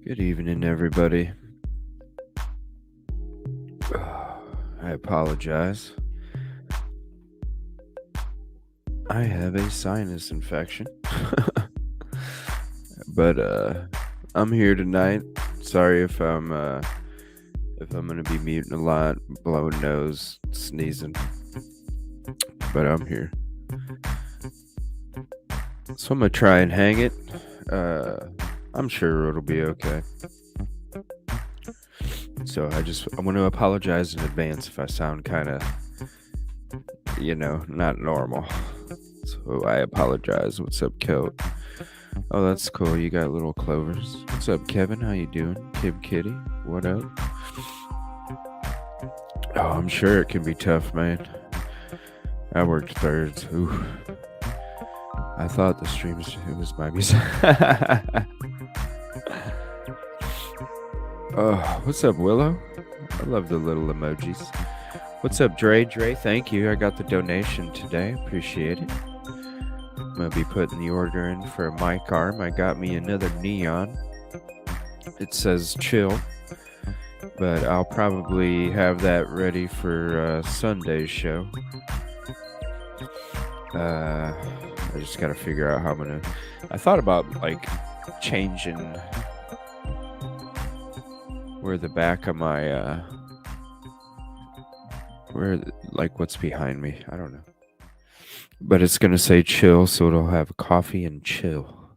Good evening, everybody. I apologize. I have a sinus infection. But I'm here tonight. Sorry if I'm gonna be muting a lot, blowing nose, sneezing. But I'm here. So I'm gonna try and hang it. I'm sure it'll be okay. So I want to apologize in advance if I sound kind of, not normal. So I apologize. What's up, Kilt? Oh, that's cool. You got little clovers. What's up, Kevin? How you doing? Kib Kitty, what up? Oh, I'm sure it can be tough, man. I worked thirds. Ooh. I thought the streams, it was my music. Oh, what's up, Willow? I love the little emojis. What's up, Dre? Dre, thank you. I got the donation today. Appreciate it. I'm going to be putting the order in for a mic arm. I got me another neon. It says chill. But I'll probably have that ready for Sunday's show. I just got to figure out how I'm going to... I thought about, changing... where the back of my, what's behind me. I don't know. But it's going to say chill, so it'll have coffee and chill.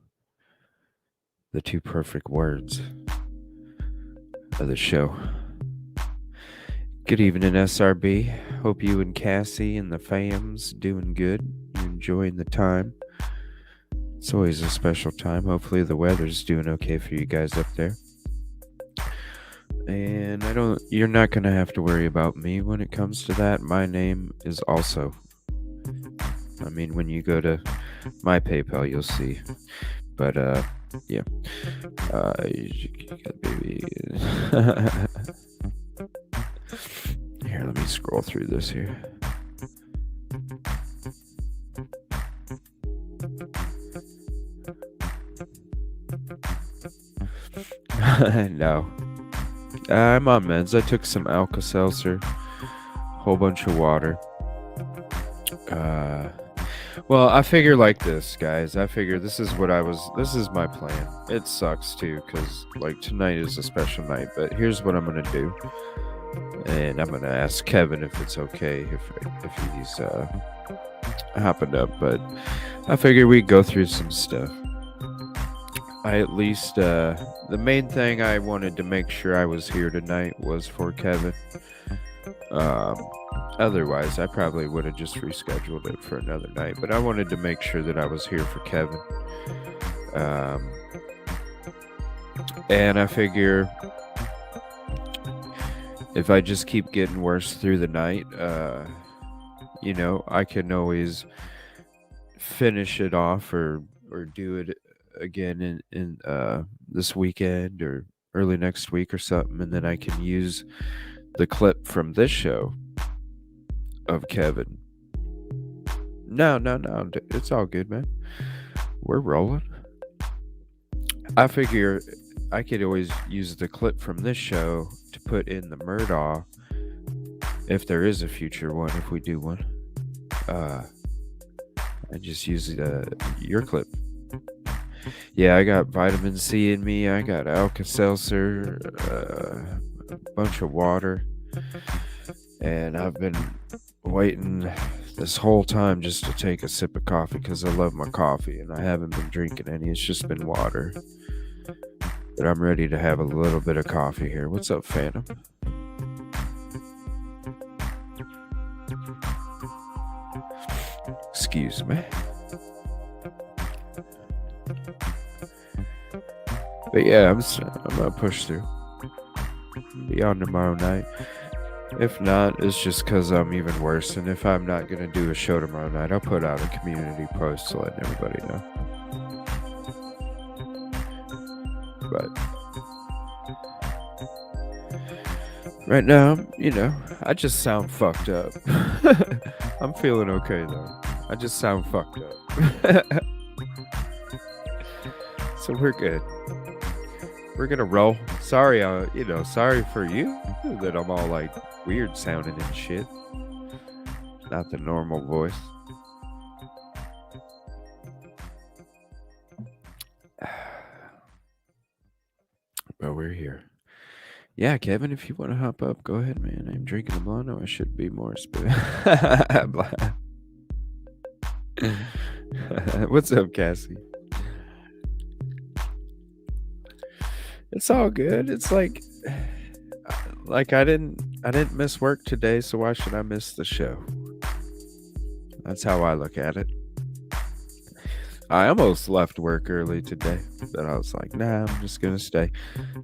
The two perfect words of the show. Good evening, SRB. Hope you and Cassie and the fam's doing good. You're enjoying the time. It's always a special time. Hopefully the weather's doing okay for you guys up there. And you're not going to have to worry about me when it comes to that. My name is also, when you go to my PayPal, you'll see. But, yeah. Baby. Here, let me scroll through this here. No. I'm on meds. I took some Alka-Seltzer, whole bunch of water. Well, I figure like this, guys. I figure this is my plan. It sucks too, because tonight is a special night, but here's what I'm going to do. And I'm going to ask Kevin if it's okay if he's hopping up, but I figure we go through some stuff. I at least, the main thing I wanted to make sure I was here tonight was for Kevin. Otherwise, I probably would have just rescheduled it for another night, but I wanted to make sure that I was here for Kevin. And I figure if I just keep getting worse through the night, I can always finish it off or do it again in this weekend or early next week or something, and then I can use the clip from this show of Kevin. No, it's all good, man. We're rolling. I figure I could always use the clip from this show to put in the Murdaugh if there is a future one, if we do one. I just use your clip. Yeah, I got vitamin C in me. I got Alka-Seltzer. bunch of water, and I've been waiting this whole time just to take a sip of coffee because I love my coffee, and I haven't been drinking any. It's just been water. But I'm ready to have a little bit of coffee here. What's up, Phantom? Excuse me. But yeah, I'm gonna push through. Be on tomorrow night. If not, it's just because I'm even worse. And if I'm not gonna do a show tomorrow night, I'll put out a community post to let everybody know. But right now, I just sound fucked up. I'm feeling okay though. I just sound fucked up. So we're good. We're gonna roll. Sorry, sorry for you that I'm all like weird sounding and shit. Not the normal voice. But we're here. Yeah, Kevin, if you want to hop up, go ahead, man. I'm drinking a Milano. I should be more What's up, Cassie? It's all good. It's like I didn't miss work today, so why should I miss the show? That's how I look at it. I almost left work early today, but I was like, nah, I'm just gonna stay.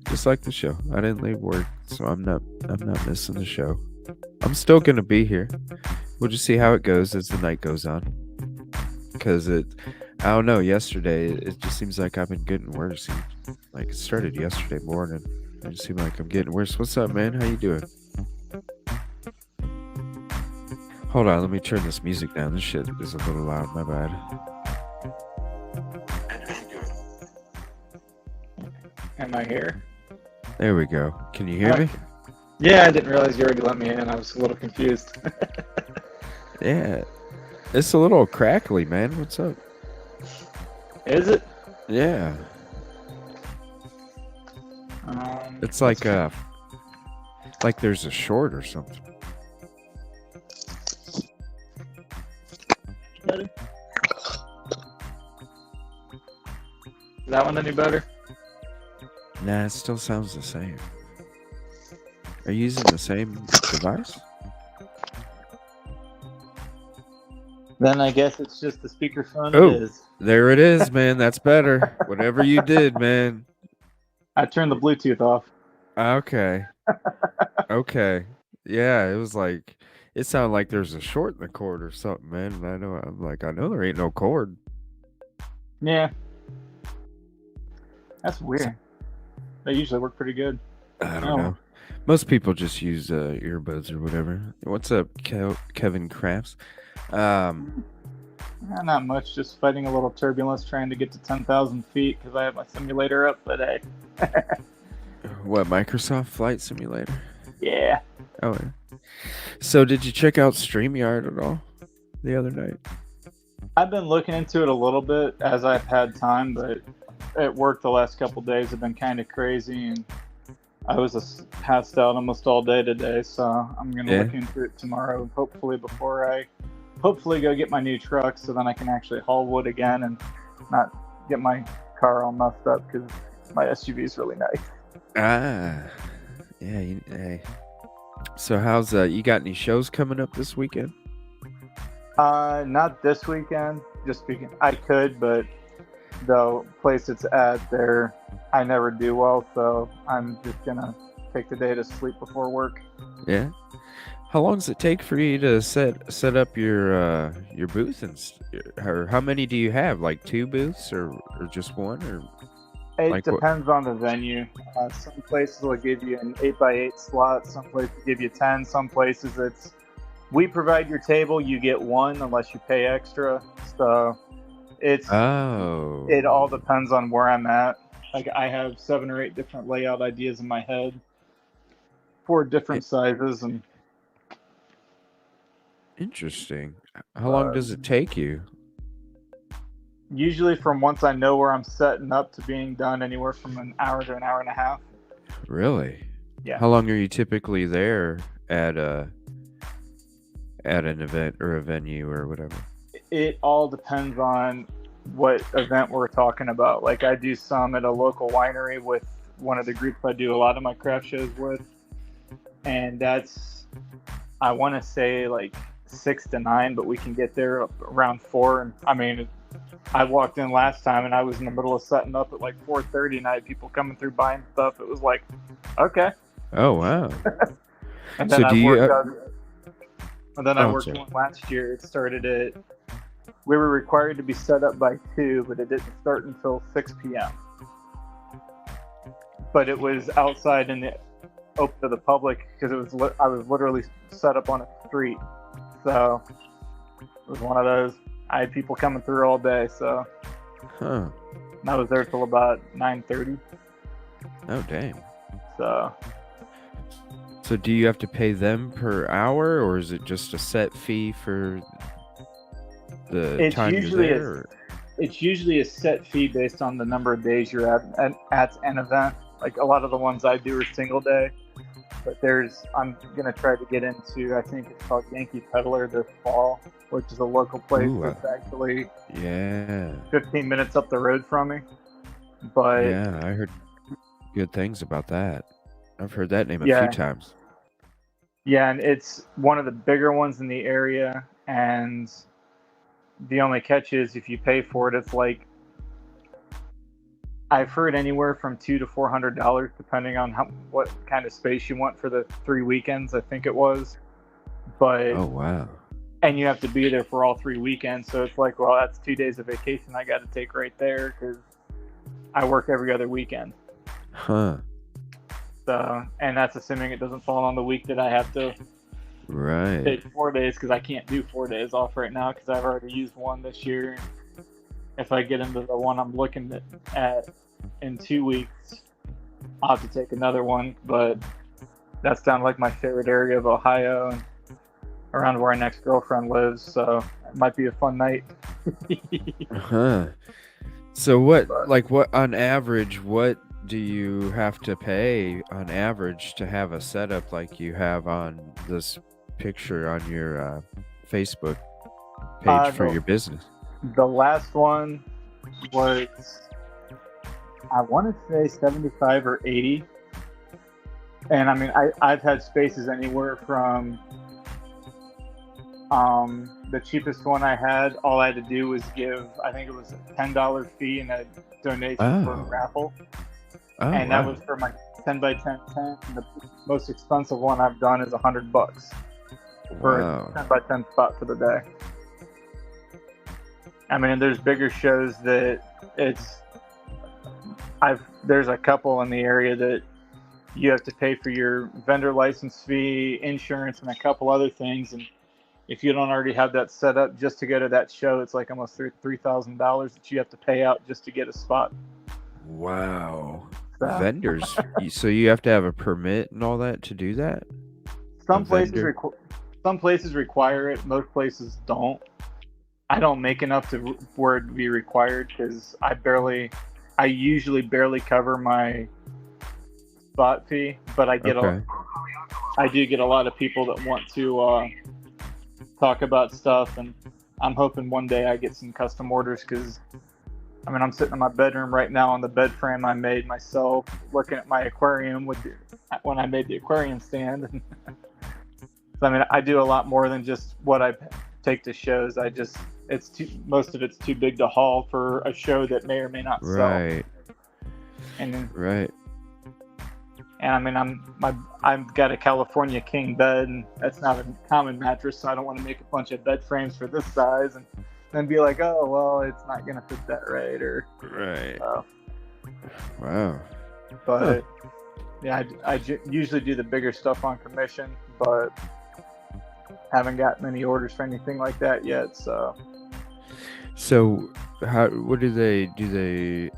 Just like the show. I didn't leave work, so I'm not missing the show. I'm still gonna be here. We'll just see how it goes as the night goes on. Cause I don't know, yesterday it just seems like I've been getting worse. Like it started yesterday morning. It just seemed like I'm getting worse. What's up, man? How you doing? Hold on, let me turn this music down. This shit is a little loud, my bad. Am I here? There we go. Can you hear me? Yeah, I didn't realize you already let me in. I was a little confused. Yeah. It's a little crackly, man. What's up? Is it? Yeah. It's like there's a short or something. Is that one any better? Nah, it still sounds the same. Are you using the same device? Then I guess it's just the speakerphone. Oh, it is. There it is, man. That's better. Whatever you did, man. I turned the Bluetooth off. Okay. Okay. Yeah, it was like it sounded like there's a short in the cord or something, man. And I know there ain't no cord. Yeah. That's weird. They usually work pretty good. I don't know. Most people just use earbuds or whatever. What's up, Kevin Crafts? Not much. Just fighting a little turbulence, trying to get to 10,000 feet because I have my simulator up. But hey. What, Microsoft Flight Simulator? Yeah. Oh, yeah. So did you check out StreamYard at all the other night? I've been looking into it a little bit as I've had time, but at work the last couple days have been kind of crazy, and I was passed out almost all day today, so I'm going to look into it tomorrow, hopefully before I go get my new truck so then I can actually haul wood again and not get my car all messed up because my SUV is really nice. Ah, yeah. Hey. So how's you got any shows coming up this weekend? Not this weekend. Just speaking, I could, but the place it's at there, I never do well, so I'm just gonna take the day to sleep before work. Yeah. How long does it take for you to set up your booth or how many do you have? Like 2 booths or just one or? It depends on the venue. Some places will give you an 8x8 slot. Some places give you 10. Some places we provide your table, you get 1 unless you pay extra. So it all depends on where I'm at. Like I have 7 or 8 different layout ideas in my head for different sizes and. Interesting. How long does it take you? Usually from once I know where I'm setting up to being done, anywhere from an hour to an hour and a half. Really? Yeah. How long are you typically there at an event or a venue or whatever? It all depends on what event we're talking about. Like I do some at a local winery with one of the groups I do a lot of my craft shows with, and that's, I want to say like 6 to 9, but we can get there around 4. And I mean, I walked in last time and I was in the middle of setting up at like 4:30, and I had people coming through buying stuff. It was like, okay. Oh wow! And So then I do you? worked out. And then I Oh, worked sorry. one last year. It started at, we were required to be set up by 2, but it didn't start until 6 p.m. But it was outside in the open to the public because it was I was literally set up on a street. So it was one of those. I had people coming through all day, so Huh? I was there till about 9:30. Oh dang! So So do you have to pay them per hour, or is it just a set fee for the it's time you're usually there? a, it's usually a set fee based on the number of days you're at an event. Like a lot of the ones I do are single day, but I'm gonna try to get into, I think it's called Yankee Peddler this fall, which is a local place Ooh, that's actually yeah, 15 minutes up the road from me. But yeah. I heard good things about that. I've heard that name a few yeah, times. yeah, and it's one of the bigger ones in the area. And the only catch is if you pay for it, it's like, I've heard anywhere from $200 to $400 depending on what kind of space you want for the 3 weekends. I think it was, but Oh wow! and you have to be there for all 3 weekends. So it's like, well, that's 2 days of vacation I got to take right there because I work every other weekend. Huh? So, and that's assuming it doesn't fall on the week that I have to Right. take 4 days, because I can't do 4 days off right now because I've already used one this year. If I get into the one I'm looking at in 2 weeks, I'll have to take another one. But that's down like my favorite area of Ohio and around where our next girlfriend lives. So it might be a fun night. Huh? So what on average, what do you have to pay on average to have a setup like you have on this picture on your Facebook page for your business? The last one was, I want to say 75 or 80. And I mean, I've had spaces anywhere from, the cheapest one I had, all I had to do was give, I think it was a $10 fee and a donation for a raffle. Oh, And that was for my 10 by 10 tent. And the most expensive one I've done is $100 for a 10 by 10 spot for the day. I mean, there's bigger shows that there's a couple in the area that you have to pay for your vendor license fee, insurance, and a couple other things. And if you don't already have that set up just to go to that show, it's like almost $3,000 that you have to pay out just to get a spot. Wow. So, Vendors. So you have to have a permit and all that to do that? some places require it. Most places don't. I don't make enough to where it be required because I usually barely cover my spot fee, but I do get a lot of people that want to talk about stuff, and I'm hoping one day I get some custom orders because, I mean, I'm sitting in my bedroom right now on the bed frame I made myself, looking at my aquarium when I made the aquarium stand. I mean, I do a lot more than just what I take to shows. Most of it's too big to haul for a show that may or may not sell. Right. Right. And I mean, I've got a California king bed, and that's not a common mattress, so I don't want to make a bunch of bed frames for this size and then be like, oh well, it's not gonna fit that right. Wow. But yeah, I usually do the bigger stuff on commission, but haven't got many orders for anything like that yet. So what do you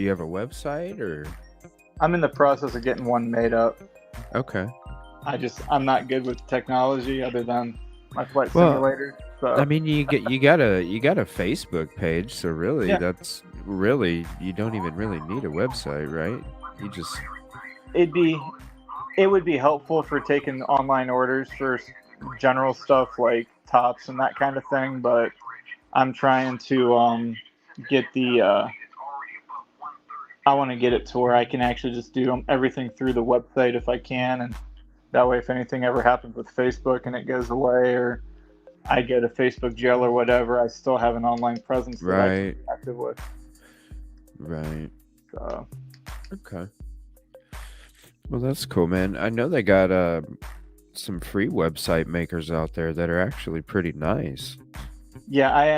have a website or? I'm in the process of getting one made up. Okay. I'm not good with technology other than my flight simulator. So. I mean, you got a Facebook page, so really, that's really, you don't even really need a website, right? You just. it would be helpful for taking online orders for general stuff like tops and that kind of thing, but I'm trying to get the I want to get it to where I can actually just do everything through the website if I can, and that way if anything ever happens with Facebook and it goes away, or I get a Facebook jail or whatever, I still have an online presence that I can Right. be active with. Right. So Okay. Well, that's cool, man. I know they got some free website makers out there that are actually pretty nice. yeah, I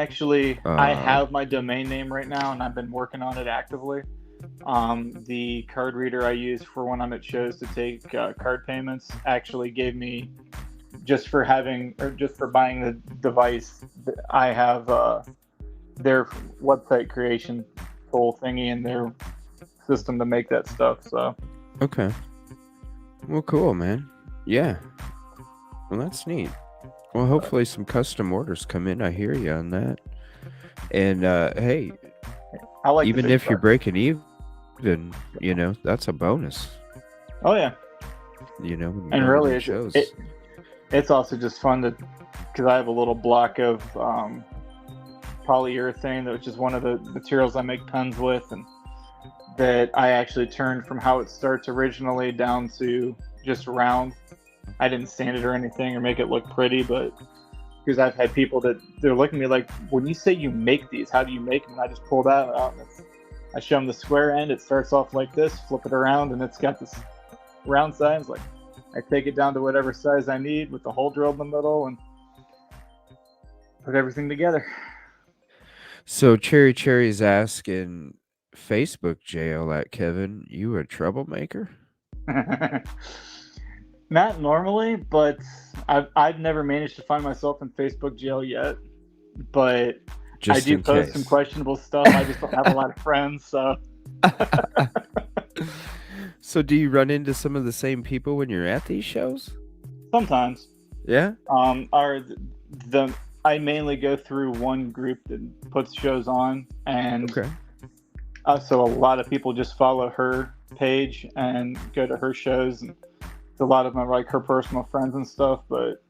Uh, have my domain name right now, and I've been working on it actively. The card reader I use for when I'm at shows to take card payments actually gave me, just for buying the device, I have their website creation tool thingy in their system to make that stuff. So okay. Well, cool, man. Yeah. Well, that's neat. Well, hopefully some custom orders come in. I hear you on that. And hey, I like even the big if you're stuff. breaking even, that's a bonus. Oh yeah, When you're and going to really, these shows. it's also just fun to, because I have a little block of polyurethane, which is one of the materials I make pens with, and that I actually turned from how it starts originally down to just round. I didn't sand it or anything or make it look pretty, but because I've had people that they're looking at me like, when you say you make these, how do you make them? And I just pull that out and I show them the square end. It starts off like this, flip it around, and it's got this round size. Like, I take it down to whatever size I need with the hole drilled in the middle and put everything together. So Cherry's asking Facebook jail at Kevin, you a troublemaker? Not normally, but I've never managed to find myself in Facebook jail yet. But I Just do in post some case. questionable stuff. I just don't have a lot of friends, so So do you run into some of the same people when you're at these shows? sometimes. Yeah? Are the I mainly go through one group that puts shows on, and Okay. so a lot of people just follow her page and go to her shows, and a lot of them are like her personal friends and stuff. But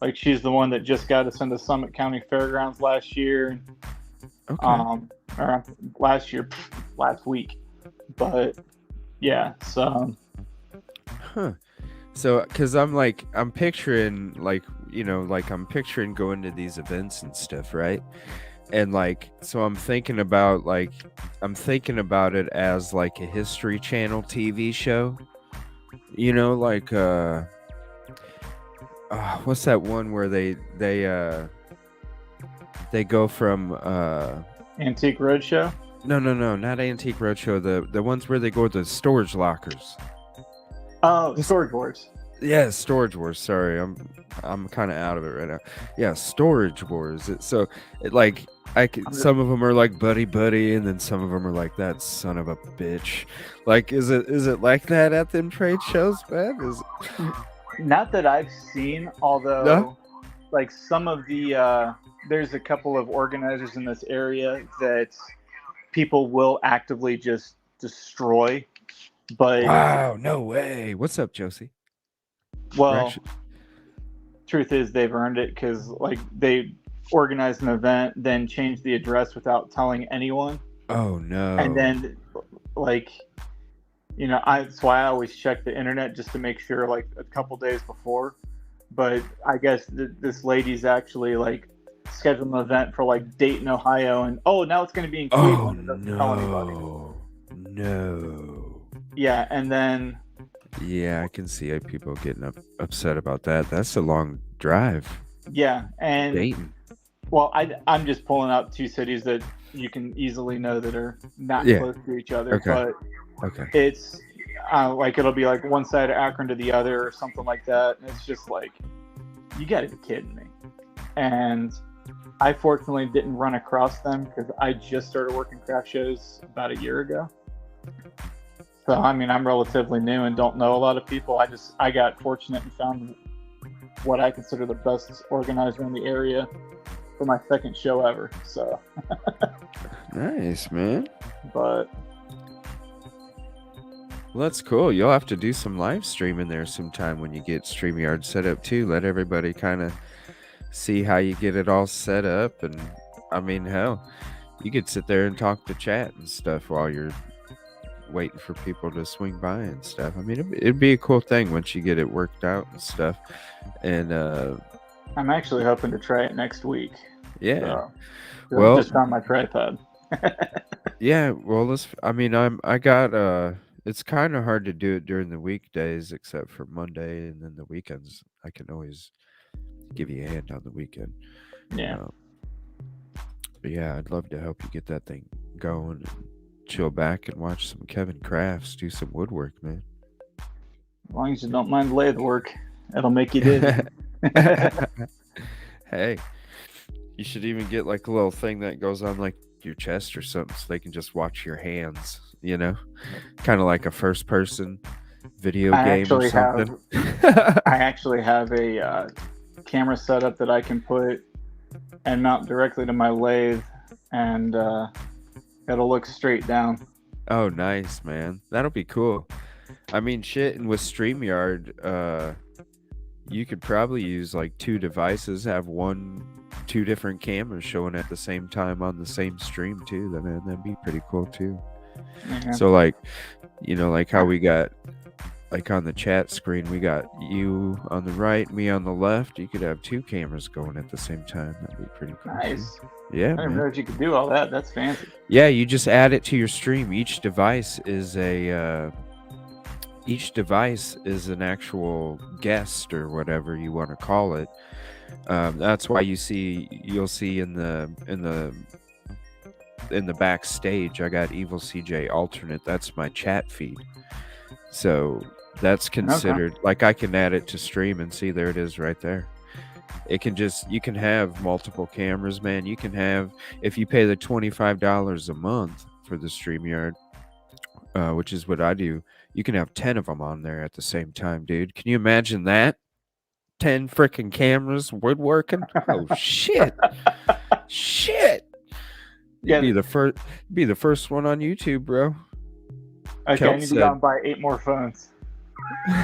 like, she's the one that just got us into Summit County Fairgrounds last year, Okay. or last week. But yeah, so Huh. So, because I'm picturing, I'm picturing going to these events and stuff, right? And so I'm thinking about it as like a History Channel TV show, what's that one where they go from Antique Roadshow. no, not Antique Roadshow, the ones where they go to the storage lockers. Oh, Storage Wars. Yeah, Storage Wars. Sorry, I'm kind of out of it right now. Yeah, Storage Wars. Some of them are like buddy, and then some of them are like that son of a bitch. Like, is it like that at them trade shows, man? Is it... Not that I've seen, although No? like some of the there's a couple of organizers in this area that people will actively just destroy. But Wow, no way. What's up, Josie? We're well, actually... truth is they've earned it, because like they organized an event, then changed the address without telling anyone, Oh no. and then like, that's why I always check the internet just to make sure, like a couple days before. But I guess this lady's actually like scheduled an event for like Dayton, Ohio, and now it's going to be in Oh Cleveland. It doesn't tell anybody. no. Yeah, and then Yeah, I can see people getting upset about that. That's a long drive. yeah, and Dayton. well, I'm just pulling out two cities that you can easily know that are not Yeah. close to each other, Okay. but Okay. it's like it'll be like one side of Akron to the other or something like that, and it's just like, you got to be kidding me. And I fortunately didn't run across them because I just started working craft shows about a year ago. So I mean, I'm relatively new and don't know a lot of people. I got fortunate and found what I consider the best organizer in the area for my second show ever. So Nice, man. but Well, that's cool. You'll have to do some live streaming there sometime when you get StreamYard set up too. Let everybody kind of see how you get it all set up. And I mean, hell, you could sit there and talk to chat and stuff while you're waiting for people to swing by and stuff. I mean, it'd be a cool thing once you get it worked out and stuff. And I'm actually hoping to try it next week. yeah, So, well, just found my tripod. yeah, well, I got it's kind of hard to do it during the weekdays except for Monday, and then the weekends I can always give you a hand on the weekend. Yeah. Um, but yeah, I'd love to help you get that thing going and chill back and watch some Kevin Crafts do some woodwork, man. As long as you don't mind lathe work, it'll make you dizzy. Hey, you should even get like a little thing that goes on like your chest or something so they can just watch your hands, you know? Kind of like a first person video game or something. I actually have a camera setup that I can put and mount directly to my lathe, and it'll look straight down. Oh, nice, man. That'll be cool. I mean, shit, and with StreamYard, you could probably use like two devices, have two different cameras showing at the same time on the same stream too. That'd be pretty cool too. Yeah. So like, like how we got like on the chat screen, we got you on the right, me on the left. You could have two cameras going at the same time. That'd be pretty cool. Nice. Too. Yeah, I didn't realize you could do all that. That's fancy. Yeah, you just add it to your stream. Each device is an actual guest or whatever you want to call it. That's why you'll see in the backstage, I got Evil CJ alternate. That's my chat feed. So that's considered like I can add it to stream and see there it is right there. You can have multiple cameras, man. You can have, if you pay the $25 a month for the StreamYard, which is what I do, you can have 10 of them on there at the same time, dude. Can you imagine that? 10 freaking cameras woodworking? Oh, shit. Shit. Yeah. Be the first one on YouTube, bro. Okay, I need to go and buy 8 more phones.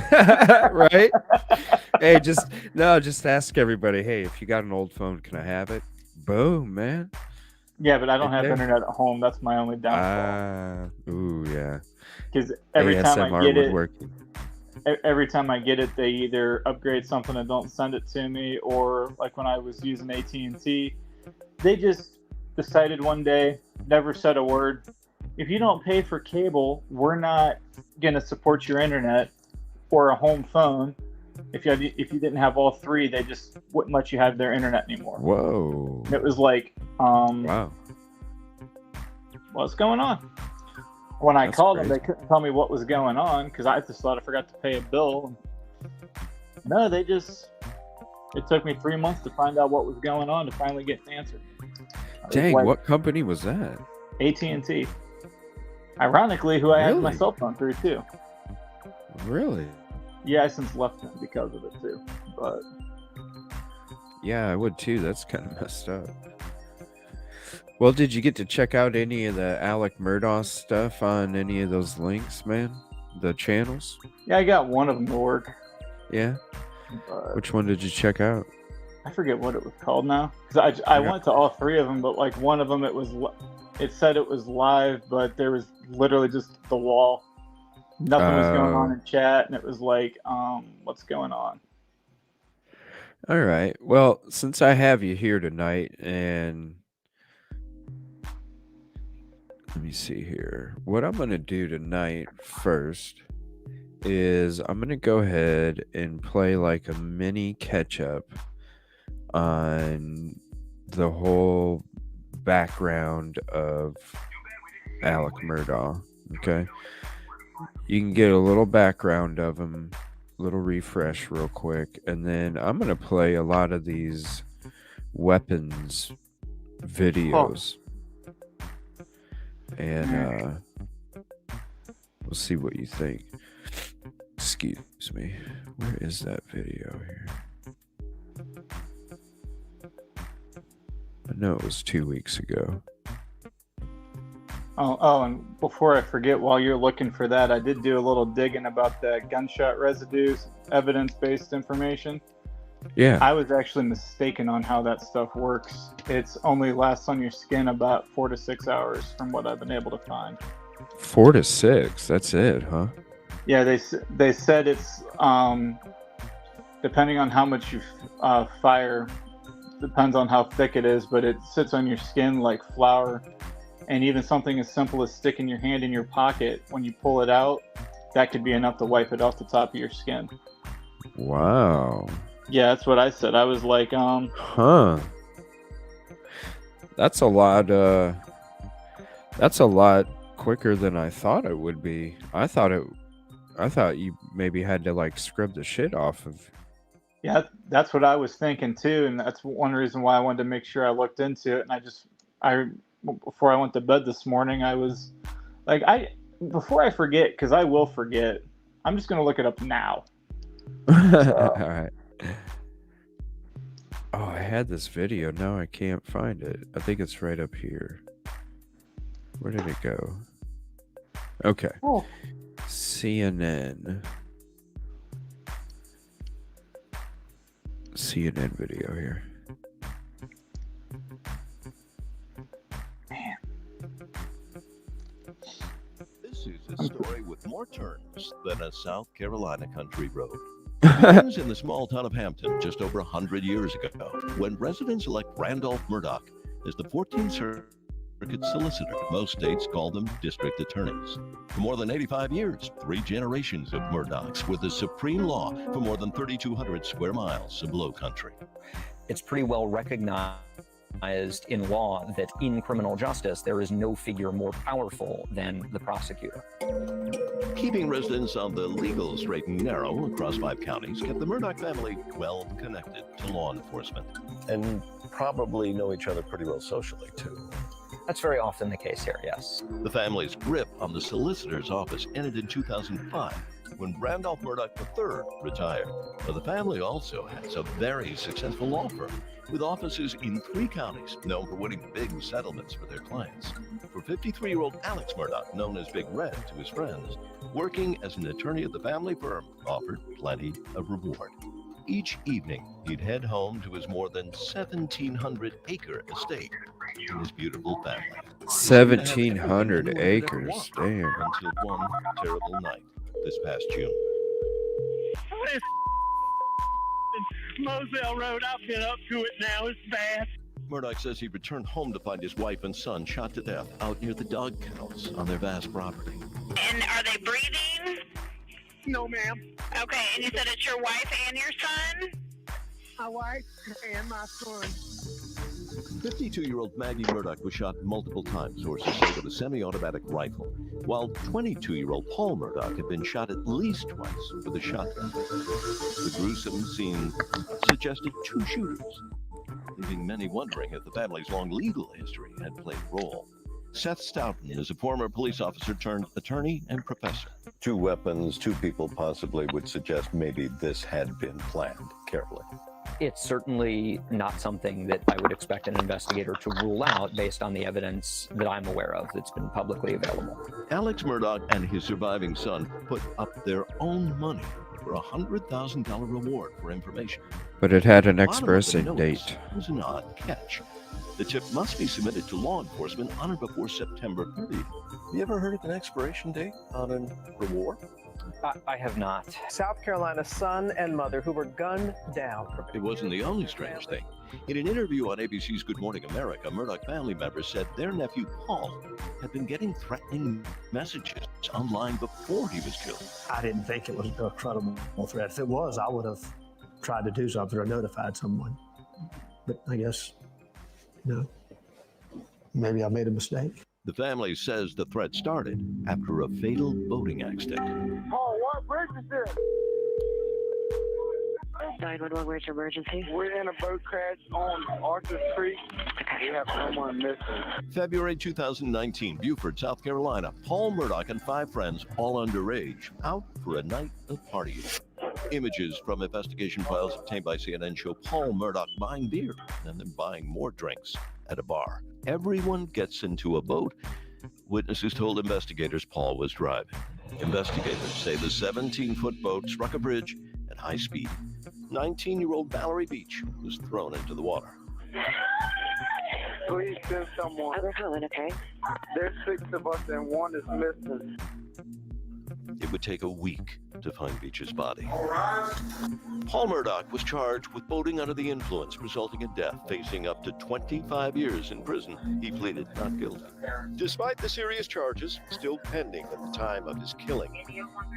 Right? Hey, just ask everybody, hey, if you got an old phone, can I have it? Boom, man. Yeah, but I don't have internet at home. That's my only downfall. Ooh, yeah. Because every time I get it, they either upgrade something and don't send it to me, or like when I was using AT&T, they just decided one day, never said a word. If you don't pay for cable, we're not going to support your internet or a home phone. If you didn't have all three, they just wouldn't let you have their internet anymore. Whoa. It was like, wow. What's going on? When I called them, they couldn't tell me what was going on because I just thought I forgot to pay a bill. No, it took me 3 months to find out what was going on to finally get an answer. Dang, what company was that? AT&T. Ironically, who I had my cell phone through too. Really? Yeah, I since left them because of it too. But yeah, I would too. That's kind of messed up. Well, did you get to check out any of the Alec Murdaugh stuff on any of those links, man? The channels? Yeah, I got one of them to work. Yeah? Which one did you check out? I forget what it was called now. Because I went to all three of them, but like one of them, it said it was live, but there was literally just the wall. Nothing was going on in chat, and it was like, what's going on? All right. Well, since I have you here tonight, and let me see here. What I'm going to do tonight first is I'm going to go ahead and play like a mini catch-up on the whole background of Alec Murdaugh. Okay? You can get a little background of him, little refresh real quick, and then I'm going to play a lot of these weapons videos. And we'll see what you think. Excuse me. Where is that video here? I know it was 2 weeks ago. And before I forget, while you're looking for that, I did do a little digging about the gunshot residues, evidence-based information. Yeah. I was actually mistaken on how that stuff works. It's only lasts on your skin about 4 to 6 hours, from what I've been able to find. 4 to 6. That's it, huh? Yeah, they said it's depending on how much you fire, depends on how thick it is, but it sits on your skin like flour. And even something as simple as sticking your hand in your pocket, when you pull it out, that could be enough to wipe it off the top of your skin. Wow. Yeah, that's what I said. I was like, Huh. That's a lot. That's a lot quicker than I thought it would be. I thought you maybe had to like scrub the shit off of. yeah, that's what I was thinking too, and that's one reason why I wanted to make sure I looked into it. And before I went to bed this morning, I was like, before I forget, because I will forget, I'm just gonna look it up now. All right. Oh, I had this video. Now I can't find it. I think it's right up here. Where did it go? Okay. Oh. CNN video here. Man. This is a story with more turns than a South Carolina country road. It begins in the small town of Hampton just over 100 years ago, when residents elect Randolph Murdoch as the 14th Circuit solicitor. Most states call them district attorneys. For more than 85 years, 3 generations of Murdochs were the supreme law for more than 3,200 square miles of low country. It's pretty well recognized in law that in criminal justice, there is no figure more powerful than the prosecutor. Keeping residents on the legal straight and narrow across 5 counties kept the Murdoch family well connected to law enforcement. And probably know each other pretty well socially, too. That's very often the case here, yes. The family's grip on the solicitor's office ended in 2005 when Randolph Murdoch III retired. But the family also has a very successful law firm with offices in 3 counties known for winning big settlements for their clients. For 53-year-old Alex Murdoch, known as Big Red to his friends, working as an attorney at the family firm offered plenty of reward. Each evening, he'd head home to his more than 1,700-acre estate and his beautiful family. 1,700 acres, damn. Until one terrible night this past June. Moselle Road, I've been up to it now, it's bad. Murdoch says he returned home to find his wife and son shot to death out near the dog kennels on their vast property. And are they breathing? No, ma'am. Okay, and you said it's your wife and your son? My wife and my son. 52-year-old Maggie Murdoch was shot multiple times, sources say, with a semi-automatic rifle, while 22-year-old Paul Murdoch had been shot at least twice with a shotgun. The gruesome scene suggested 2 shooters, leaving many wondering if the family's long legal history had played a role. Seth Stoughton is a former police officer turned attorney and professor. 2 weapons, 2 people possibly would suggest maybe this had been planned carefully. It's certainly not something that I would expect an investigator to rule out based on the evidence that I'm aware of that's been publicly available. Alex Murdoch and his surviving son put up their own money for a $100,000 reward for information. But it had an The bottom of the expiration notice date. was an odd catch. The tip must be submitted to law enforcement on or before September 30th. Have you ever heard of an expiration date on a reward? I have not. South Carolina's son and mother who were gunned down. It wasn't the only strange thing. In an interview on ABC's Good Morning America, Murdoch family members said their nephew Paul had been getting threatening messages online before he was killed. I didn't think it was a credible threat. If it was, I would have tried to do something or notified someone. But I guess, maybe I made a mistake. The family says the threat started after a fatal boating accident. Oh, what bridge is this? 911, where's your emergency? We're in a boat crash on Arthur Creek. We have someone missing. February 2019, Beaufort, South Carolina. Paul Murdoch and 5 friends, all underage, out for a night of partying. Images from investigation files obtained by CNN show Paul Murdoch buying beer and then buying more drinks at a bar. Everyone gets into a boat Witnesses told investigators Paul was driving. Investigators say the 17-foot boat struck a bridge at high speed. 19-year-old Valerie Beach was thrown into the water. Please send someone. We're calling, okay? There's 6 of us and one is missing. It would take a week to find Beach's body. Paul Murdaugh was charged with boating under the influence, resulting in death, facing up to 25 years in prison. He pleaded not guilty. Despite the serious charges still pending at the time of his killing,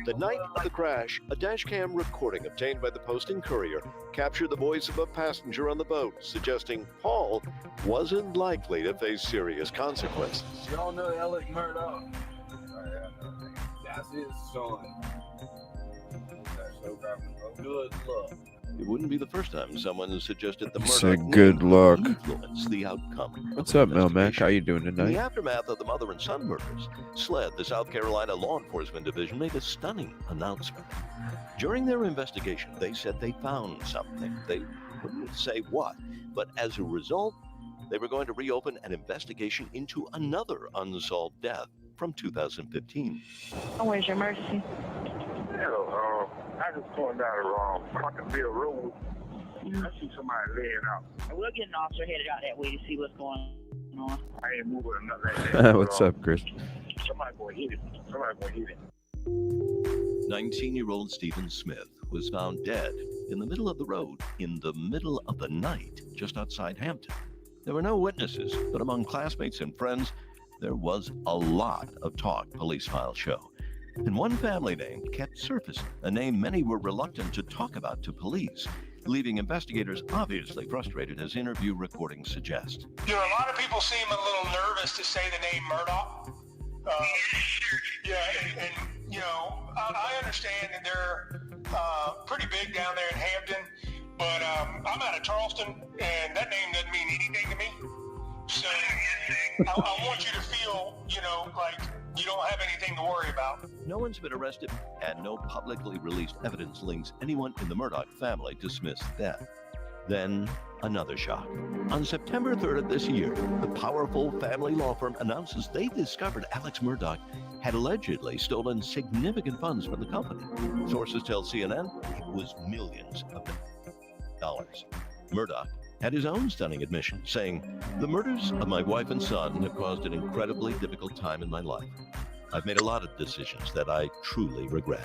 the night of the crash, a dashcam recording obtained by the Post and Courier captured the voice of a passenger on the boat, suggesting Paul wasn't likely to face serious consequences. Y'all know Alex Murdaugh? That's his son. That's so good luck. It wouldn't be the first time someone suggested the Say Murdaugh good name luck. influence the outcome. What's up, Mel Mac? How you doing In the tonight? aftermath of the mother and son murders, SLED, the South Carolina Law Enforcement Division, made a stunning announcement. During their investigation, they said they found something. They wouldn't say what, but as a result, they were going to reopen an investigation into another unsolved death from 2015. Where's your emergency? Hello, I just going down the wrong Parkerville Road. I see somebody laying out. We'll get an officer headed out that way to see what's going on. I ain't moving nothing. What's up, Chris? Somebody gonna hit it. Somebody gonna hit it. 19-year-old Stephen Smith was found dead in the middle of the road in the middle of the night just outside Hampton. There were no witnesses, but among classmates and friends, there was a lot of talk, police files show. And one family name kept surfacing, a name many were reluctant to talk about to police, leaving investigators obviously frustrated, as interview recordings suggest. You know, a lot of people seem a little nervous to say the name Murdaugh. And you know, I understand that they're pretty big down there in Hampton, but I'm out of Charleston, and that name doesn't mean anything to me. So I want you to feel, you know, like you don't have anything to worry about. No one's been arrested, and no publicly released evidence links anyone in the Murdaugh family to Smith's death. Then, another shock. On September 3rd of this year, the powerful family law firm announces they discovered Alex Murdaugh had allegedly stolen significant funds from the company. Sources tell CNN it was millions of dollars. Murdaugh had his own stunning admission, saying, "The murders of my wife and son have caused an incredibly difficult time in my life. I've made a lot of decisions that I truly regret.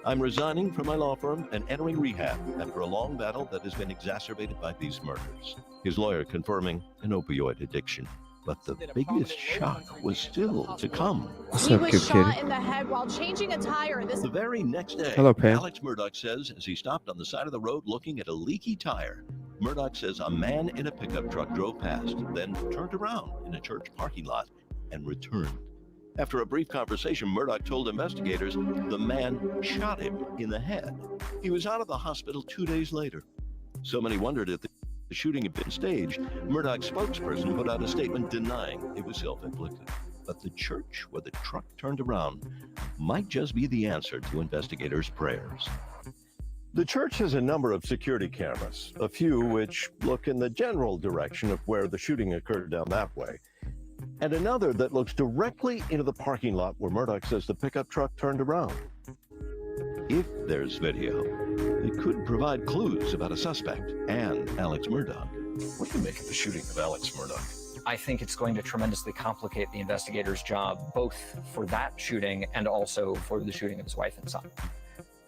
I'm resigning from my law firm and entering rehab after a long battle that has been exacerbated by these murders." His lawyer confirming an opioid addiction. But the biggest shock was still to come. What's He up, was Kid shot Kitty? in the head while changing a tire. The very next day, Hello, Pam. Alex Murdaugh says as he stopped on the side of the road looking at a leaky tire, Murdaugh says a man in a pickup truck drove past, then turned around in a church parking lot and returned. After a brief conversation, Murdaugh told investigators the man shot him in the head. He was out of the hospital 2 days later. So many wondered if the shooting had been staged. Murdaugh's spokesperson put out a statement denying it was self-inflicted. But the church where the truck turned around might just be the answer to investigators' prayers. The church has a number of security cameras, a few which look in the general direction of where the shooting occurred down that way, and another that looks directly into the parking lot where Murdaugh says the pickup truck turned around. If there's video, it could provide clues about a suspect and Alex Murdaugh. What do you make of the shooting of Alex Murdaugh? I think it's going to tremendously complicate the investigator's job, both for that shooting and also for the shooting of his wife and son.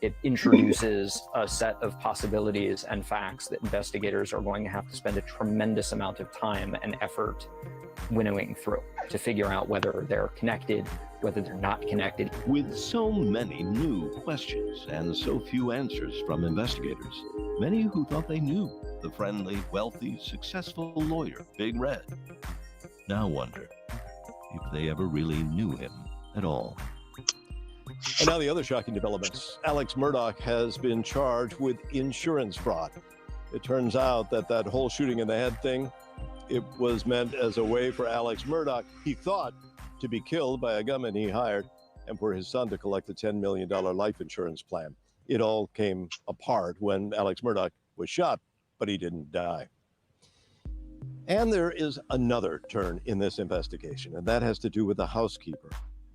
It introduces a set of possibilities and facts that investigators are going to have to spend a tremendous amount of time and effort winnowing through to figure out whether they're connected, whether they're not connected. With so many new questions and so few answers from investigators, many who thought they knew the friendly, wealthy, successful lawyer, Big Red, now wonder if they ever really knew him at all. And now the other shocking developments. Alex Murdaugh has been charged with insurance fraud. It turns out that whole shooting in the head thing, it was meant as a way for Alex Murdaugh, he thought, to be killed by a gunman he hired and for his son to collect a $10 million life insurance plan. It all came apart when Alex Murdaugh was shot, but he didn't die. And there is another turn in this investigation, and that has to do with the housekeeper,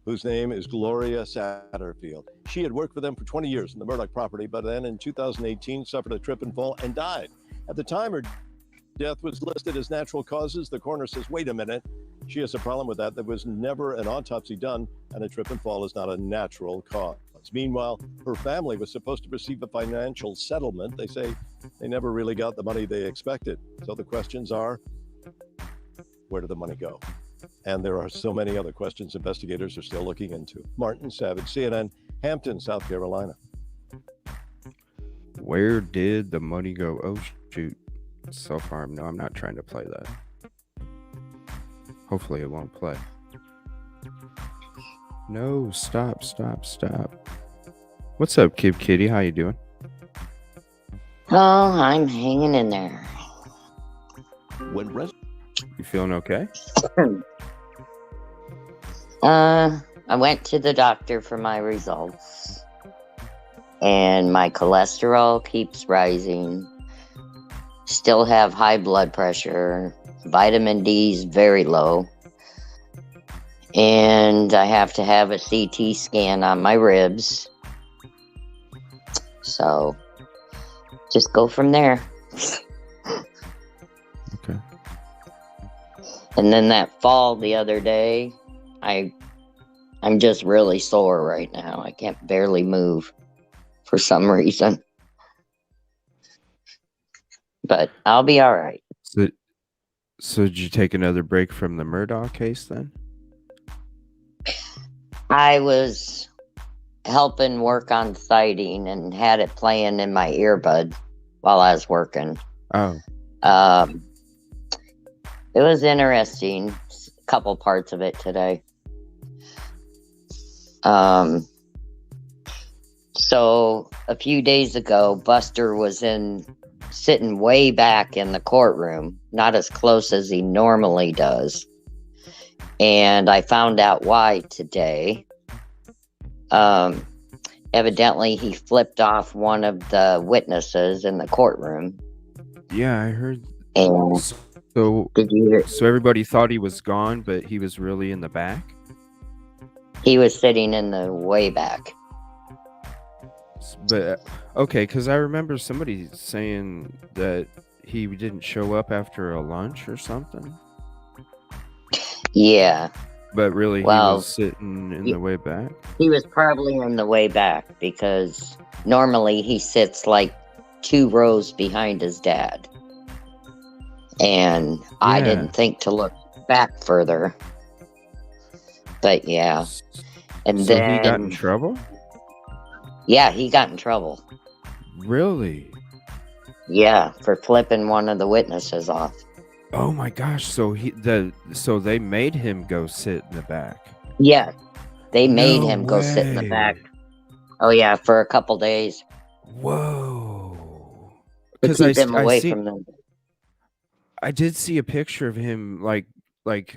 whose name is Gloria Satterfield. She had worked for them for 20 years in the Murdoch property, but then in 2018 suffered a trip and fall and died. At the time, her death was listed as natural causes. The coroner says, wait a minute, she has a problem with that. There was never an autopsy done, and a trip and fall is not a natural cause. Meanwhile, her family was supposed to receive a financial settlement. They say they never really got the money they expected. So the questions are, where did the money go? And there are so many other questions investigators are still looking into. Martin Savage, CNN, Hampton, South Carolina. Where did the money go? Oh, shoot. Self-harm. No, I'm not trying to play that. Hopefully it won't play. No, stop. What's up, Kid Kitty? How you doing? Oh, I'm hanging in there. You feeling okay? I went to the doctor for my results, and my cholesterol keeps rising. Still have high blood pressure. Vitamin D is very low. And I have to have a CT scan on my ribs. So, just go from there. Okay. And then that fall the other day, I'm just really sore right now. I can't barely move for some reason. But I'll be all right. So did you take another break from the Murdoch case then? I was helping work on siding and had it playing in my earbud while I was working. Oh. It was interesting. A couple parts of it today. So a few days ago, Buster was sitting way back in the courtroom, not as close as he normally does. And I found out why today. Evidently, he flipped off one of the witnesses in the courtroom. Yeah, I heard. And so did you hear? So everybody thought he was gone, but he was really in the back? He was sitting in the way back. But, okay, because I remember somebody saying that he didn't show up after a lunch or something. Yeah. But really, he was sitting in the way back? He was probably in the way back because normally he sits like 2 rows behind his dad. And I didn't think to look back further. But yeah. And so then he got in trouble? Yeah, he got in trouble. Really? Yeah, for flipping one of the witnesses off. Oh my gosh! So so they made him go sit in the back. Yeah, they made him go sit in the back. Oh yeah, for a couple days. Whoa! To keep him away from them. I did see a picture of him like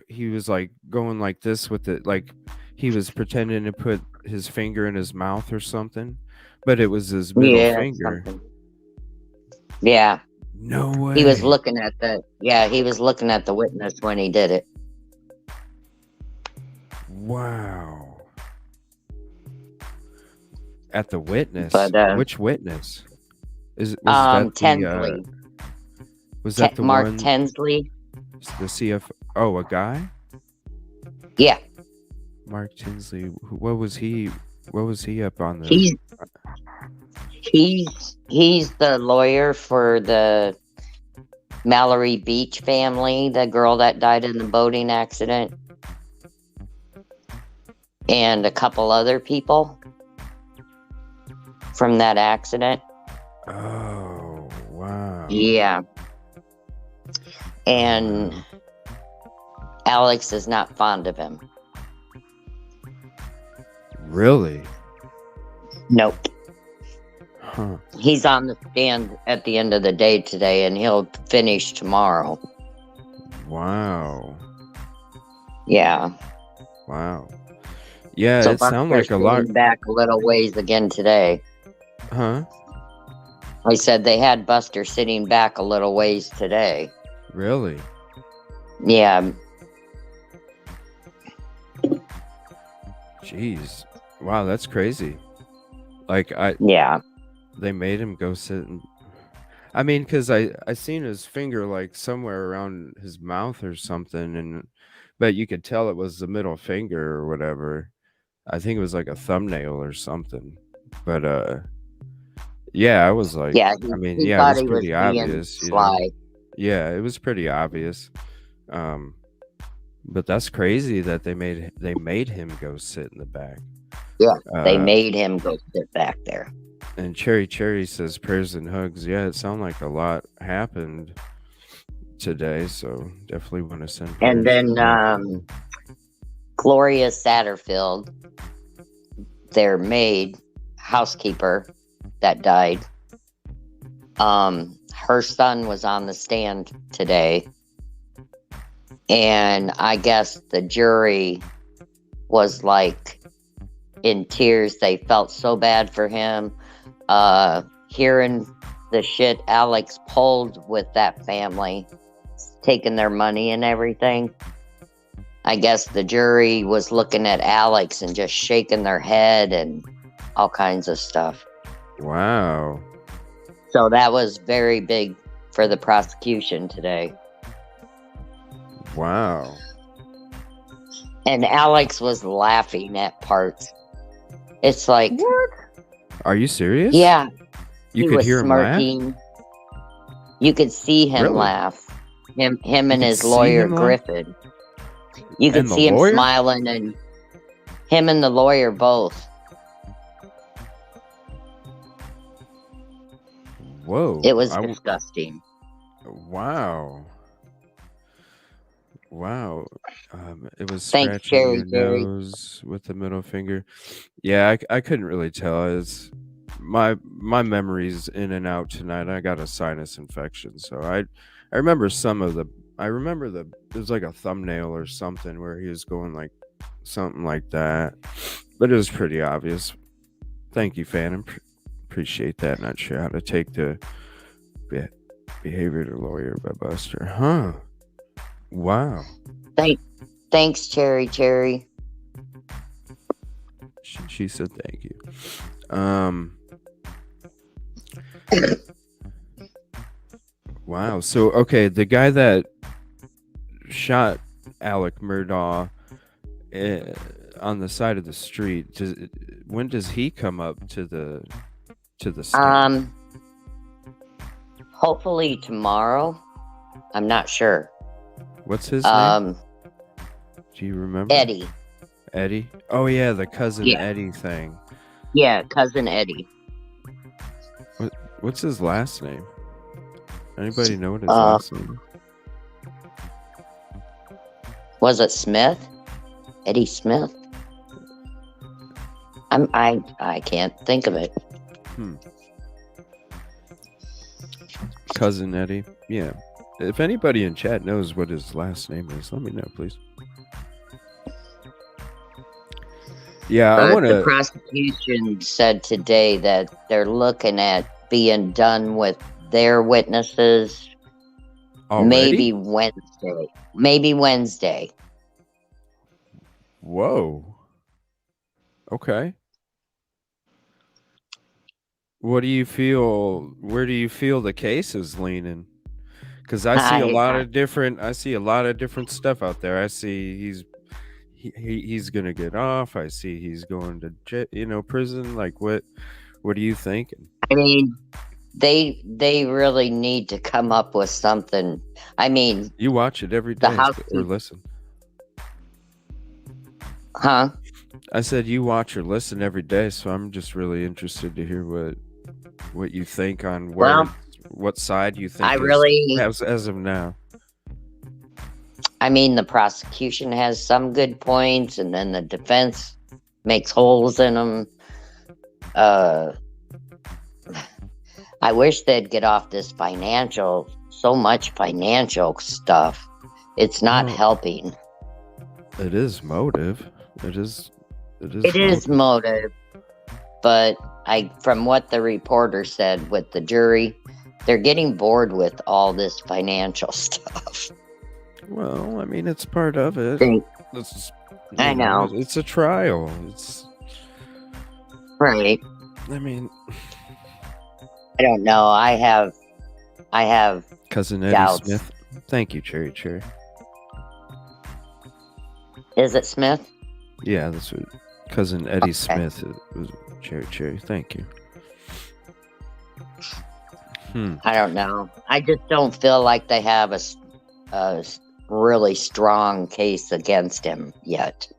he was like going like this with it, like he was pretending to put his finger in his mouth or something, but it was his middle finger. Something. Yeah. No way. He was looking at the witness when he did it. Wow. At the witness? But, which witness? Was that Tinsley. Was that the Mark one? Tinsley? The CF. Oh, a guy? Yeah. Mark Tinsley. What was he up on the? He's the lawyer for the Mallory Beach family, the girl that died in the boating accident, and a couple other people from that accident. Oh, wow. Yeah. And Alex is not fond of him. Really? Nope. Huh. He's on the stand at the end of the day today, and he'll finish tomorrow. Wow. Yeah. Wow. Yeah, so it sounds like a lot. Back a little ways again today. Huh? I said they had Buster sitting back a little ways today. Really? Yeah. Jeez. Wow, that's crazy. Like they made him go sit and I mean, because I seen his finger like somewhere around his mouth or something, and but you could tell it was the middle finger or whatever. I think it was like a thumbnail or something. But yeah, I was like, Yeah, I mean, he yeah, it thought was he was pretty being obvious, you know. sly. Yeah, it was pretty obvious. But that's crazy that they made him go sit in the back. Yeah, they made him go sit back there. And Cherry says prayers and hugs. Yeah, it sounded like a lot happened today, so definitely want to send prayers. And then Gloria Satterfield, their maid, housekeeper that died, her son was on the stand today. And I guess the jury was like in tears. They felt so bad for him. Hearing the shit Alex pulled with that family, taking their money and everything. I guess the jury was looking at Alex and just shaking their head and all kinds of stuff. Wow. So that was very big for the prosecution today. Wow. And Alex was laughing at parts. It's like, what? Are you serious? Yeah. You he could was hear him smirking. laugh? You could see him Really? laugh. Him and could his see lawyer him laugh? Griffin. You could And the see him lawyer? smiling, and him and the lawyer both. Whoa. It was disgusting. Wow. Wow. It was Thanks, scratching your Jerry. nose with the middle finger. Yeah, I couldn't really tell. It's my memory's in and out tonight. I got a sinus infection, so I remember it was like a thumbnail or something where he was going like something like that, but it was pretty obvious. Thank you, Phantom. Appreciate that. Not sure how to take the behavior to lawyer by Buster. Huh. Wow. Thanks, Cherry. She said thank you. Wow. So okay, the guy that shot Alec Murdaugh on the side of the street, when does he come up to the stand? Hopefully tomorrow. I'm not sure. What's his name? Do you remember? Eddie? Oh yeah, the cousin Eddie thing. Yeah, cousin Eddie. What's his last name? Anybody know what his last name is? Was it Smith? Eddie Smith? I can't think of it. Cousin Eddie. Yeah. If anybody in chat knows what his last name is, let me know, please. Yeah, I want to. The prosecution said today that they're looking at being done with their witnesses. Already? Maybe Wednesday. Whoa. Okay. What do you feel? Where do you feel the case is leaning? Because I see a lot of different stuff out there. I see he's gonna get off. I see he's going to prison. Like what are you thinking? I mean, they really need to come up with something. I mean, you watch it every day or listen. Huh? I said you watch or listen every day, so I'm just really interested to hear what you think on what side you think as of now. I mean, the prosecution has some good points, and then the defense makes holes in them. I wish they'd get off this so much financial stuff. It's not helping. It is motive. It is motive. But from what the reporter said with the jury, they're getting bored with all this financial stuff. Well, I mean, it's part of it. It's, I know. It's a trial. It's right. I mean, I don't know. I have Cousin Eddie doubts. Smith. Thank you, Cherry Cherry. Is it Smith? Yeah, that's what Cousin Eddie Smith was. Cherry Cherry. Thank you. I don't know. I just don't feel like they have a really strong case against him yet.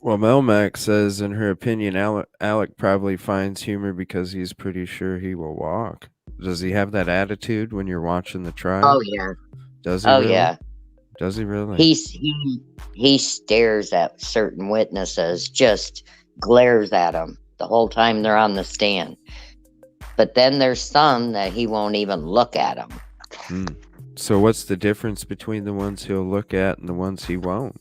Well, Melmac says, in her opinion, Alec probably finds humor because he's pretty sure he will walk. Does he have that attitude when you're watching the trial? Oh yeah. Does he? Oh really? yeah. Does he really? He stares at certain witnesses, just glares at them the whole time they're on the stand. But then there's some that he won't even look at them. So what's the difference between the ones he'll look at and the ones he won't?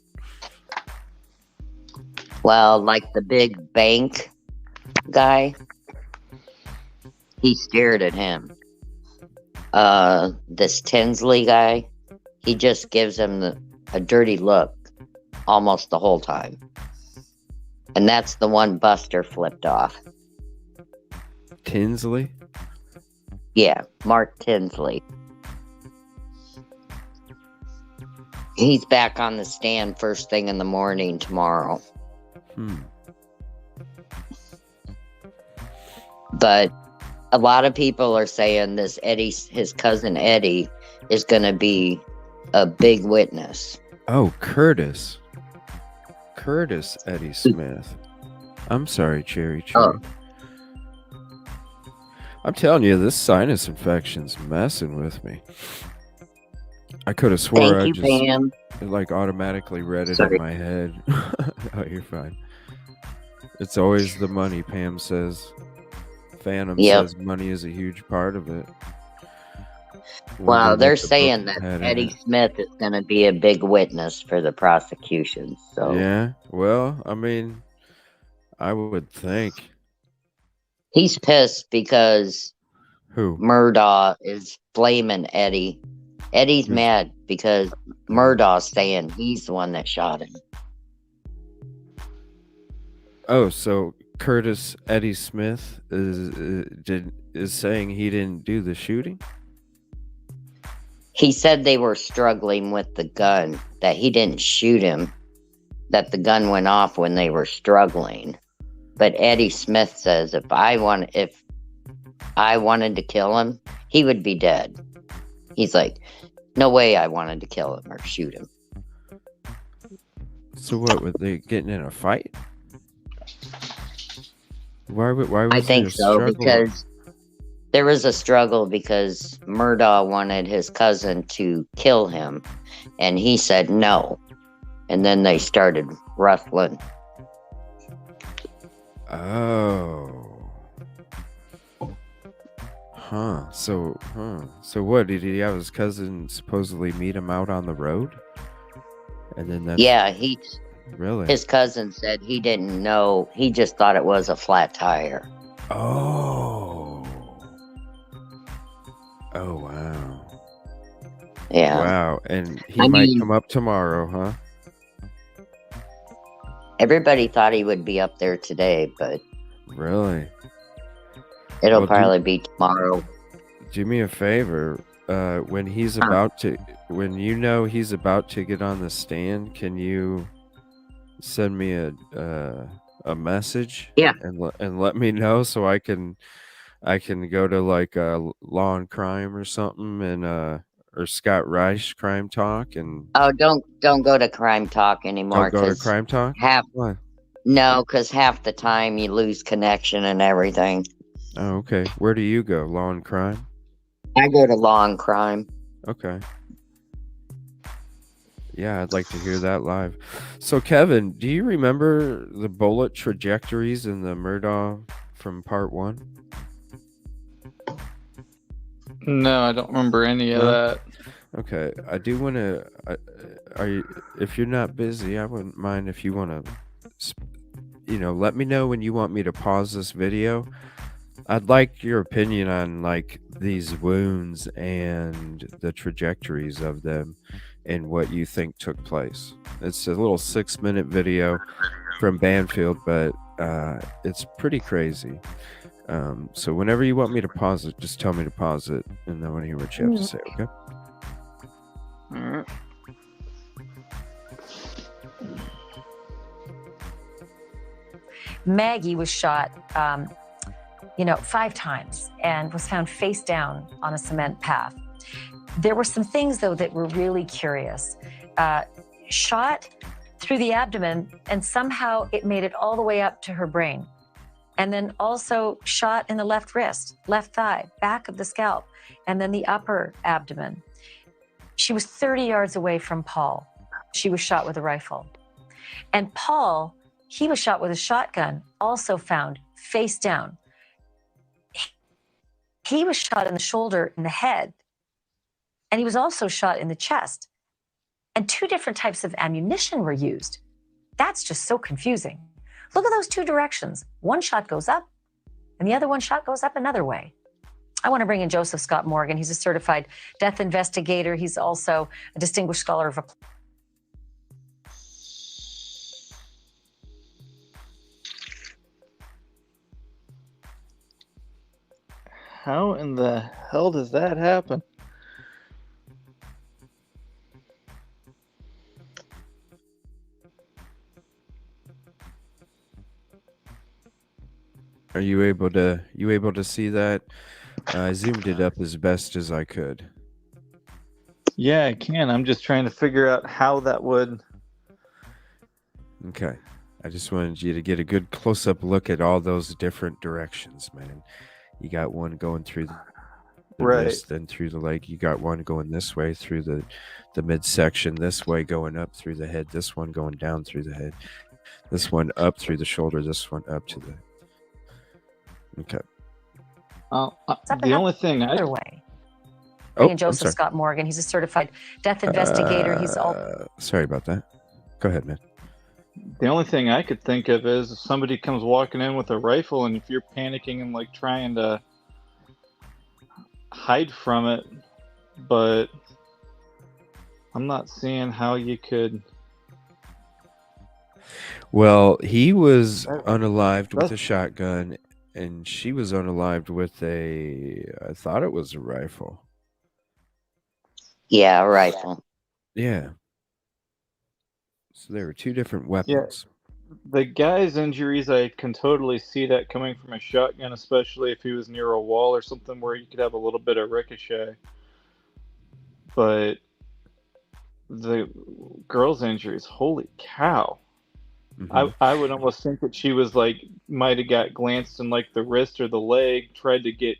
Well, like the big bank guy, he stared at him. This Tinsley guy, he just gives him a dirty look almost the whole time. And that's the one Buster flipped off. Tinsley? Yeah, Mark Tinsley. He's back on the stand first thing in the morning tomorrow. But a lot of people are saying this his cousin Eddie, is going to be a big witness. Oh, Curtis Eddie Smith. I'm sorry, Cherry Cherry. I'm telling you, this sinus infection's messing with me. I could have swore Thank you, Pam. It like automatically read it in my head. Oh, you're fine. It's always the money, Pam says. Phantom says money is a huge part of it. Well, they're saying that Eddie Smith is going to be a big witness for the prosecution. So yeah, well, I mean, I would think he's pissed because Murdaugh is blaming Eddie. Eddie's mad because Murdaugh's saying he's the one that shot him. Oh, so Curtis Eddie Smith is saying he didn't do the shooting? He said they were struggling with the gun, that he didn't shoot him, that the gun went off when they were struggling. But Eddie Smith says if I wanted to kill him, he would be dead. He's like, no way I wanted to kill him or shoot him. So what, were they getting in a fight? Why was I think so, because there was a struggle because Murdaugh wanted his cousin to kill him, and he said no. And then they started wrestling. Oh. So what, did he have his cousin supposedly meet him out on the road? And then that's... Yeah, Really? His cousin said he didn't know. He just thought it was a flat tire. Oh, wow. Yeah. Wow, and he might come up tomorrow, huh? Everybody thought he would be up there today, but... Really? It'll probably be tomorrow. Do me a favor. When he's about to... When you know he's about to get on the stand, can you... send me a message, and let me know so I can go to like Law and Crime or something, and or Scott Reich Crime Talk, and don't go to Crime Talk anymore. Don't go to Crime Talk. Why? No, because half the time you lose connection and everything. Oh, okay. Where do you go? Law and Crime. I go to Law and Crime. Okay. Yeah, I'd like to hear that live. So, Kevin, do you remember the bullet trajectories in the Murdaugh from part 1? No, I don't remember any of that. Okay, I do want to. If you're not busy, I wouldn't mind if you want to. Let me know when you want me to pause this video, I'd like your opinion on like these wounds and the trajectories of them and what you think took place. It's a little 6-minute video from Banfield, but it's pretty crazy. So whenever you want me to pause it, just tell me to pause it, and I want to hear what you have to say. Okay. Maggie was shot, 5 times and was found face down on a cement path. There were some things, though, that were really curious. Shot through the abdomen, and somehow it made it all the way up to her brain. And then also shot in the left wrist, left thigh, back of the scalp, and then the upper abdomen. She was 30 yards away from Paul. She was shot with a rifle. And Paul, he was shot with a shotgun, also found face down. He was shot in the shoulder and the head, and he was also shot in the chest. And 2 different types of ammunition were used. That's just so confusing. Look at those 2 directions. One shot goes up, and the other one shot goes up another way. I want to bring in Joseph Scott Morgan. He's a certified death investigator. He's also a distinguished scholar of How in the hell does that happen? Are you able to see that? I zoomed it up as best as I could. Yeah, I can. I'm just trying to figure out how that would. Okay. I just wanted you to get a good close-up look at all those different directions, man. You got one going through the Right. wrist, then through the leg. You got one going this way through the midsection, this way going up through the head, this one going down through the head, this one up through the shoulder, this one up to the... Okay. The only thing other way. Oh, and Joseph I'm sorry. Scott Morgan. He's a certified death investigator. He's all. Sorry about that. Go ahead, man. The only thing I could think of is if somebody comes walking in with a rifle, and if you're panicking and like trying to hide from it, but I'm not seeing how you could. Well, he was unalived with a shotgun, and she was unalived with I thought it was a rifle. Yeah, a rifle. Yeah. So there were 2 different weapons. The guy's injuries, I can totally see that coming from a shotgun, especially if he was near a wall or something where you could have a little bit of ricochet. But the girl's injuries, holy cow. Mhm. I would almost think that she was like, might have got glanced in like the wrist or the leg, tried to get,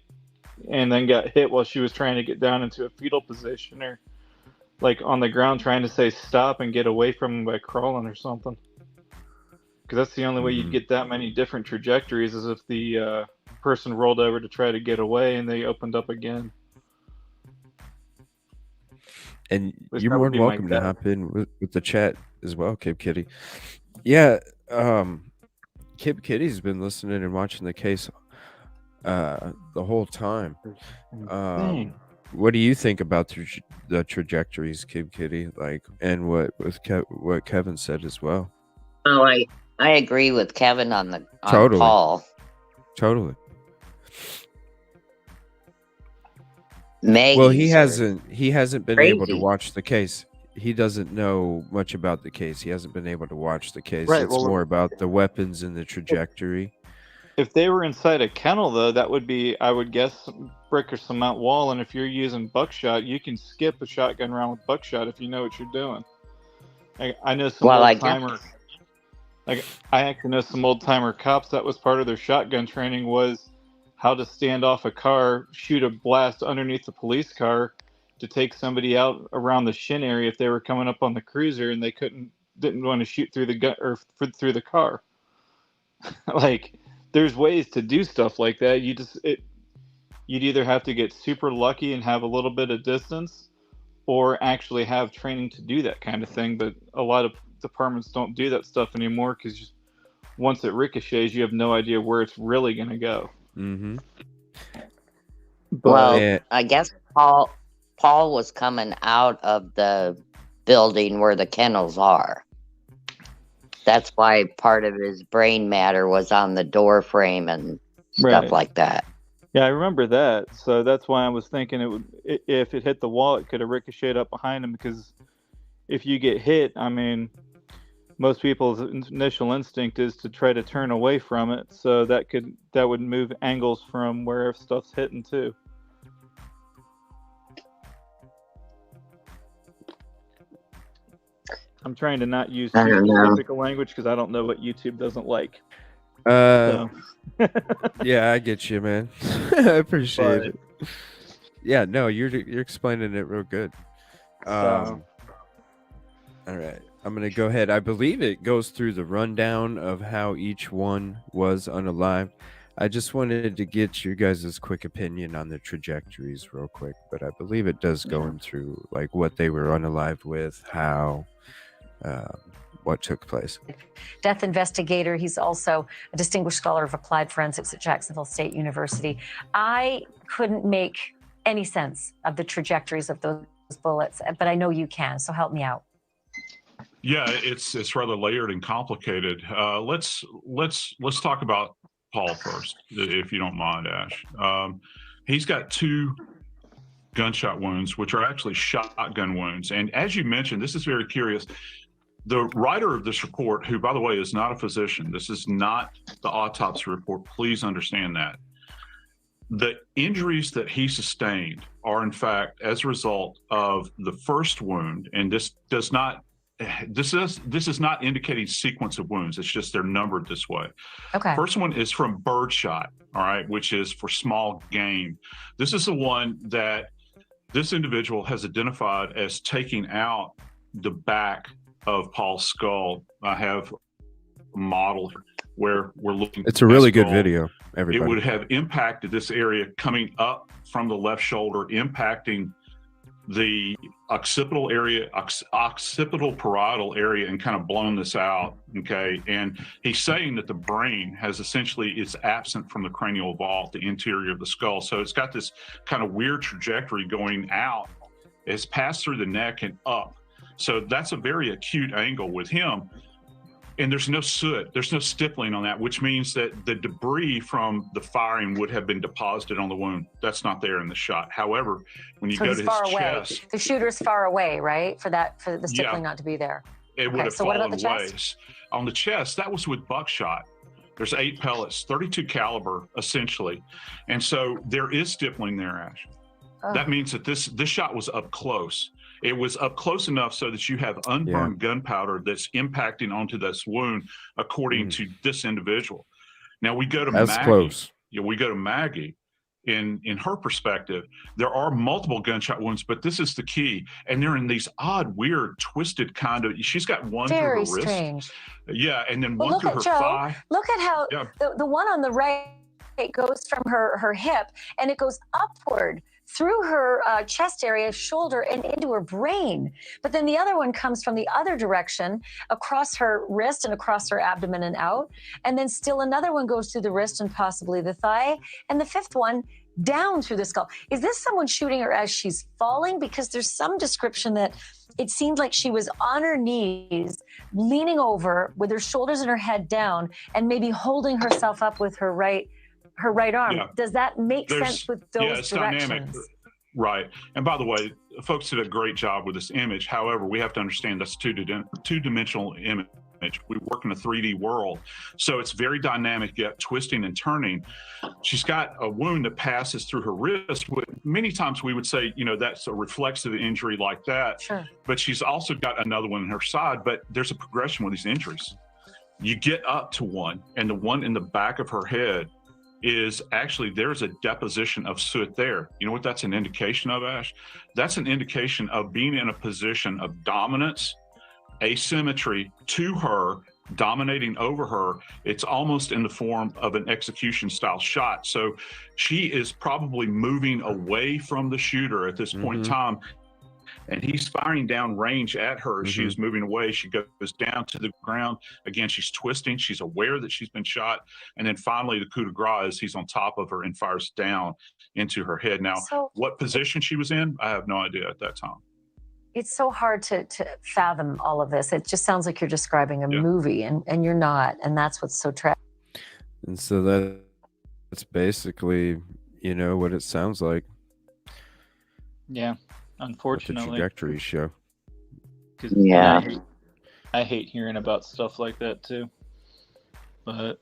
and then got hit while she was trying to get down into a fetal position, or like on the ground trying to say stop and get away from him by crawling or something. Because that's the only way you'd get that many different trajectories, is if the person rolled over to try to get away and they opened up again. And Which you're that more would than be my welcome to guess. hop in with the chat as well, Kib Kitty. Yeah, Kib Kitty's been listening and watching the case the whole time. What do you think about the trajectories, Kib Kitty? Like, and what Kevin said as well? Oh, I agree with Kevin on Totally. Paul. Totally. Maggie's Well, he hasn't been able to crazy. watch the case. He doesn't know much about the case. He hasn't been able to watch the case. Right, It's well, more about the weapons and the trajectory. If they were inside a kennel, though, that would be, I would guess, brick or cement wall. And if you're using buckshot, you can skip a shotgun round with buckshot if you know what you're doing. I know some Well, I old timers. Like, I actually know some old timer cops. That was part of their shotgun training, was how to stand off a car, shoot a blast underneath the police car to take somebody out around the shin area if they were coming up on the cruiser and they didn't want to shoot through the gun or through the car. Like, there's ways to do stuff like that. You'd either have to get super lucky and have a little bit of distance, or actually have training to do that kind of thing. But a lot of departments don't do that stuff anymore, because once it ricochets, you have no idea where it's really going to go. Mm-hmm. Well, I guess Paul was coming out of the building where the kennels are. That's why part of his brain matter was on the door frame and stuff like that. Yeah, I remember that. So that's why I was thinking it would, if it hit the wall, it could have ricocheted up behind him, because if you get hit, I mean, most people's initial instinct is to try to turn away from it. So that would move angles from where stuff's hitting too. I'm trying to not use too specific a language because I don't know what YouTube doesn't like. Yeah, I get you, man. I appreciate it. Yeah, no, you're explaining it real good. All right, I'm gonna go ahead. I believe it goes through the rundown of how each one was unalived. I just wanted to get you guys' quick opinion on the trajectories real quick, but I believe it does go through like what they were unalived with, how, what took place. Death investigator. He's also a distinguished scholar of applied forensics at Jacksonville State University. I couldn't make any sense of the trajectories of those bullets, but I know you can, so help me out. Yeah, it's rather layered and complicated. Let's talk about Paul first, if you don't mind, Ash. He's got 2 gunshot wounds, which are actually shotgun wounds. And as you mentioned, this is very curious. The writer of this report, who, by the way, is not a physician, this is not the autopsy report, please understand that. The injuries that he sustained are, in fact, as a result of the first wound, and this is not indicating sequence of wounds. It's just they're numbered this way. Okay. First one is from birdshot, all right, which is for small game. This is the one that this individual has identified as taking out the back of Paul's skull. I have a model where we're looking. It's a really good video, everybody. It would have impacted this area coming up from the left shoulder, impacting the occipital area, occipital parietal area, and kind of blown this out. Okay. And he's saying that the brain is absent from the cranial vault, the interior of the skull. So it's got this kind of weird trajectory going out. It's passed through the neck and up. So that's a very acute angle with him. And there's no soot, there's no stippling on that, which means that the debris from the firing would have been deposited on the wound. That's not there in the shot. However, when you go to his chest, the shooter's far away, right? For the stippling not to be there. It would have so what fallen about the away. chest? On the chest, that was with buckshot. There's 8 pellets, 32 caliber, essentially. And so there is stippling there, Ash. Oh. That means that this shot was up close. It was up close enough so that you have unburned gunpowder that's impacting onto this wound, according to this individual. Now we go to Maggie. Close. Yeah, we go to Maggie. In her perspective, there are multiple gunshot wounds, but this is the key. And they're in these odd, weird, twisted kind of. She's got one Very through her strange. wrist. Yeah, and then Well, one through her thigh. Look at how the one on the right goes from her hip and it goes upward through her chest area, shoulder, and into her brain. But then the other one comes from the other direction, across her wrist and across her abdomen and out. And then still another one goes through the wrist and possibly the thigh. And the 5th one down through the skull. Is this someone shooting her as she's falling? Because there's some description that it seemed like she was on her knees, leaning over with her shoulders and her head down, and maybe holding herself up with her right arm. Yeah. Does that make sense with those it's directions? dynamic. Right. And by the way, folks did a great job with this image. However, we have to understand that's two-dimensional image. We work in a 3D world. So it's very dynamic, yet twisting and turning. She's got a wound that passes through her wrist. Many times we would say, that's a reflexive injury like that. Sure. But she's also got another one in her side. But there's a progression with these injuries. You get up to one, and the one in the back of her head is actually, there's a deposition of soot there. You know what that's an indication of, Ash? That's an indication of being in a position of dominance, asymmetry to her, dominating over her. It's almost in the form of an execution style shot. So she is probably moving away from the shooter at this point in time. and he's firing down range at her. She is moving away. She goes down to the ground. Again, she's twisting. She's aware that she's been shot. And then finally, the coup de grace is he's on top of her and fires down into her head. Now, what position she was in, I have no idea at that time. It's so hard to fathom all of this. It just sounds like you're describing a movie, and you're not. And that's what's so tragic. And so that's basically, you know, what it sounds like. Yeah, unfortunately. What the trajectories show. Yeah. I hate hearing about stuff like that too. But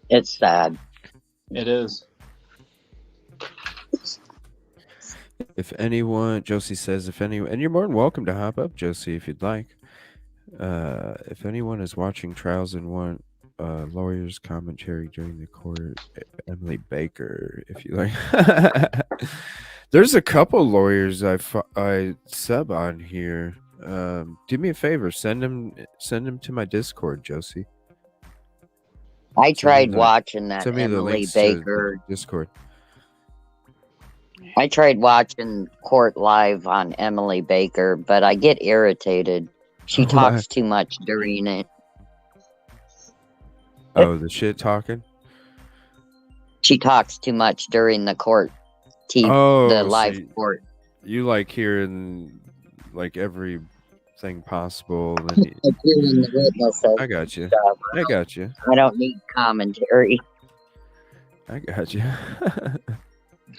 it's sad. It is. If anyone, Josie says, if anyone, and you're more than welcome to hop up, Josie, if you'd like. If anyone is watching trials and want lawyer's commentary during the court, Emily Baker, if you like. There's a couple lawyers I sub on here. Do me a favor, send them to my Discord, Josie. I tried watching that Send me the Emily links Baker to Discord. I tried watching Court Live on Emily Baker, but I get irritated. She talks too much during it. Oh, the shit talking? She talks too much during the court the live court. You like hearing like everything possible. And I got you. I got you. I don't need commentary. I got you.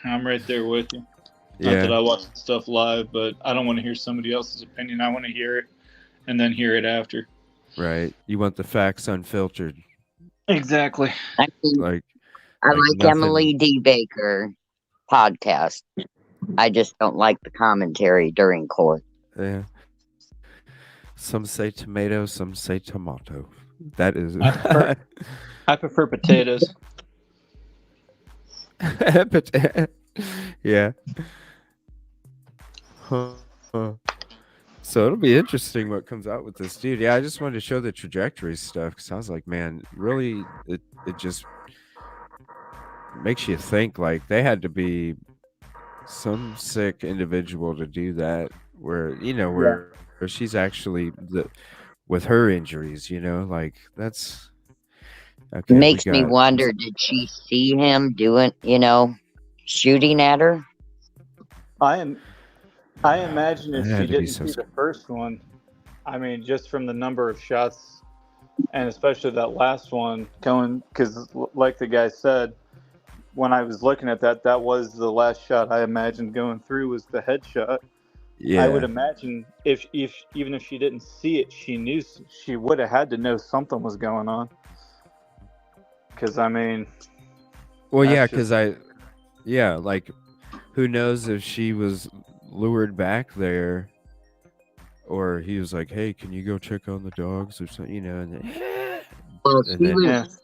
I'm right there with you. Yeah. Not that I watch stuff live, but I don't want to hear somebody else's opinion. I want to hear it and then hear it after. Right. You want the facts unfiltered. Exactly. I like like Emily D. Baker podcast. I just don't like the commentary during court. Yeah. Some say tomato, some say tomato. That is. I prefer potatoes. Yeah. Huh. So it'll be interesting what comes out with this dude. Yeah, I just wanted to show the trajectory stuff because I was like, man, really, it just makes you think like they had to be some sick individual to do that. Where where she's actually with her injuries, like that's. Okay, makes me wonder, did she see him doing, shooting at her? I imagine if she didn't see the first one, I mean, just from the number of shots, and especially that last one going, because like the guy said, when I was looking at that was the last shot I imagined going through was the headshot. Yeah. I would imagine if even if she didn't see it, she knew she would have had to know something was going on. Because I mean, well, yeah, because like, who knows if she was lured back there, or he was like, "Hey, can you go check on the dogs or something?" And well,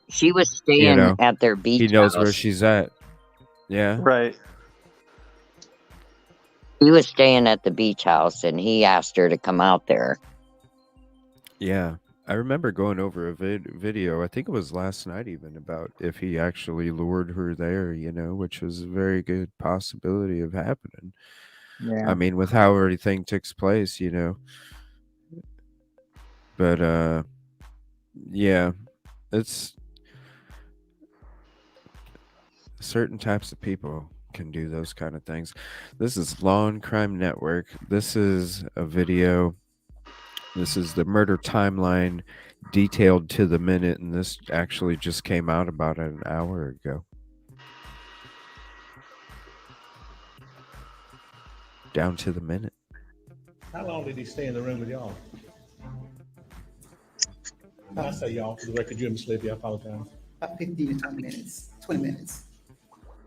she was staying at their beach. He knows house. where she's at. Yeah, right. He was staying at the beach house, and he asked her to come out there. Yeah. I remember going over a video, I think it was last night even, about if he actually lured her there, which was a very good possibility of happening. Yeah. I mean, with how everything takes place, But, yeah, it's certain types of people can do those kind of things. This is Law and Crime Network. This is a video. This is the murder timeline detailed to the minute, and this actually just came out about an hour ago. Down to the minute. How long did he stay in the room with y'all? I say y'all, for the record, you and Miss Libby, I apologize. About 15 to 20 minutes, 20 minutes.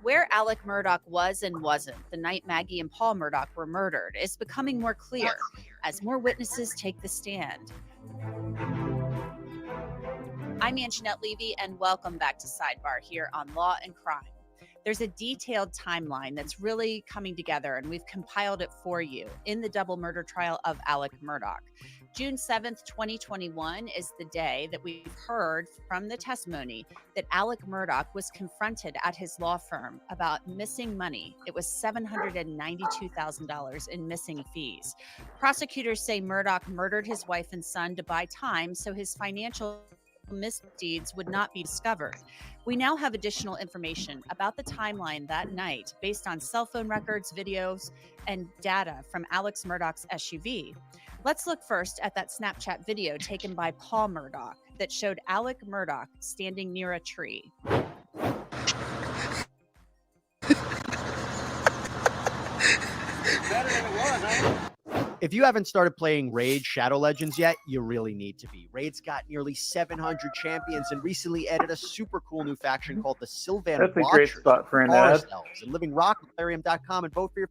Where Alec Murdaugh was and wasn't the night Maggie and Paul Murdaugh were murdered is becoming more clear as more witnesses take the stand. I'm Anjanette Levy, and welcome back to Sidebar here on Law and Crime. There's a detailed timeline that's really coming together, and we've compiled it for you in the double murder trial of Alec Murdaugh. June 7th, 2021 is the day that we've heard from the testimony that Alec Murdaugh was confronted at his law firm about missing money. It was $792,000 in missing fees. Prosecutors say Murdaugh murdered his wife and son to buy time so his financial misdeeds would not be discovered. We now have additional information about the timeline that night based on cell phone records, videos, and data from Alex Murdaugh's SUV. Let's look first at that Snapchat video taken by Paul Murdaugh that showed Alec Murdaugh standing near a tree. If you haven't started playing Raid Shadow Legends yet, you really need to be. Raid's got nearly 700 champions and recently added a super cool new faction called the Sylvan That's a Watchers. great spot for an ad. And Living Rock, Larium.com, and vote for your...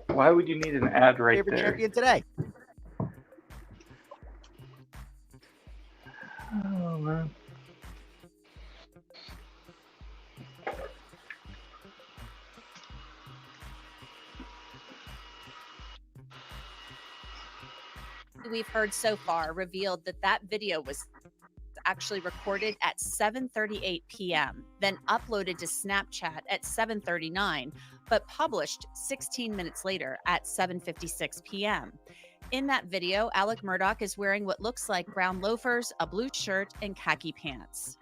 Why would you need an ad right favorite there? champion today. Oh, man. We've heard so far revealed that that video was actually recorded at 7:38 p.m., then uploaded to Snapchat at 7:39, but published 16 minutes later at 7:56 p.m. In that video, Alec Murdaugh is wearing what looks like brown loafers, a blue shirt, and khaki pants.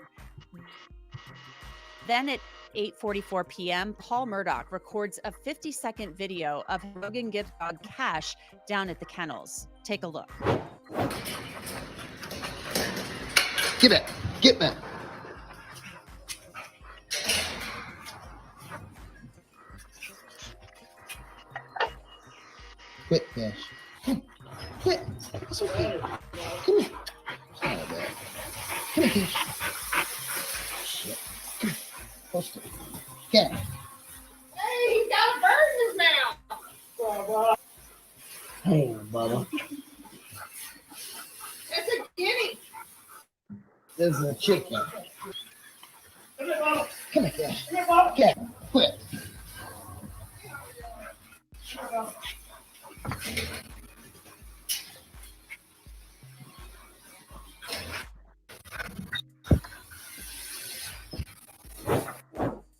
Then at 8:44 p.m., Paul Murdaugh records a 50-second video of Rogan Gibbs' dog Cash down at the kennels. Take a look. Get back. Get back. Quit, Cash. Come. Quit. It's okay. Come here. It's not that bad. Come here, Cash. Shit. Come here. Post it. Cash. Hey, he's got a bird in his mouth. Hey, Bubba. It's a guinea. This is a chicken. Come here, Bubba. Come here, Cash. Come here, Bubba. Cash. Quit.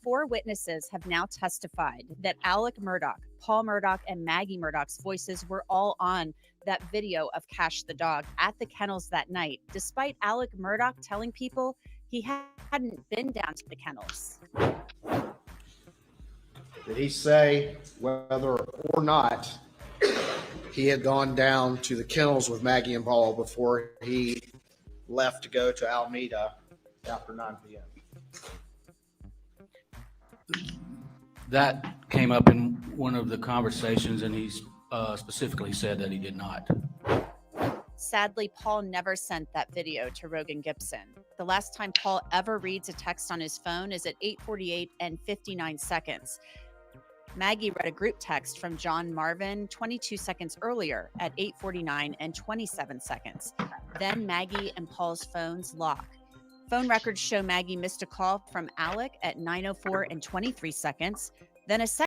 4 witnesses have now testified that Alec Murdaugh, Paul Murdaugh, and Maggie Murdaugh's voices were all on that video of Cash the dog at the kennels that night, despite Alec Murdaugh telling people he hadn't been down to the kennels. Did he say whether or not he had gone down to the kennels with Maggie and Paul before he left to go to Alameda after 9 p.m.? That came up in one of the conversations, and he specifically said that he did not. Sadly, Paul never sent that video to Rogan Gibson. The last time Paul ever reads a text on his phone is at 8:48 and 59 seconds. Maggie read a group text from John Marvin 22 seconds earlier at 8:49 and 27 seconds. Then Maggie and Paul's phones lock. Phone records show Maggie missed a call from Alec at 9:04 and 23 seconds. Then a second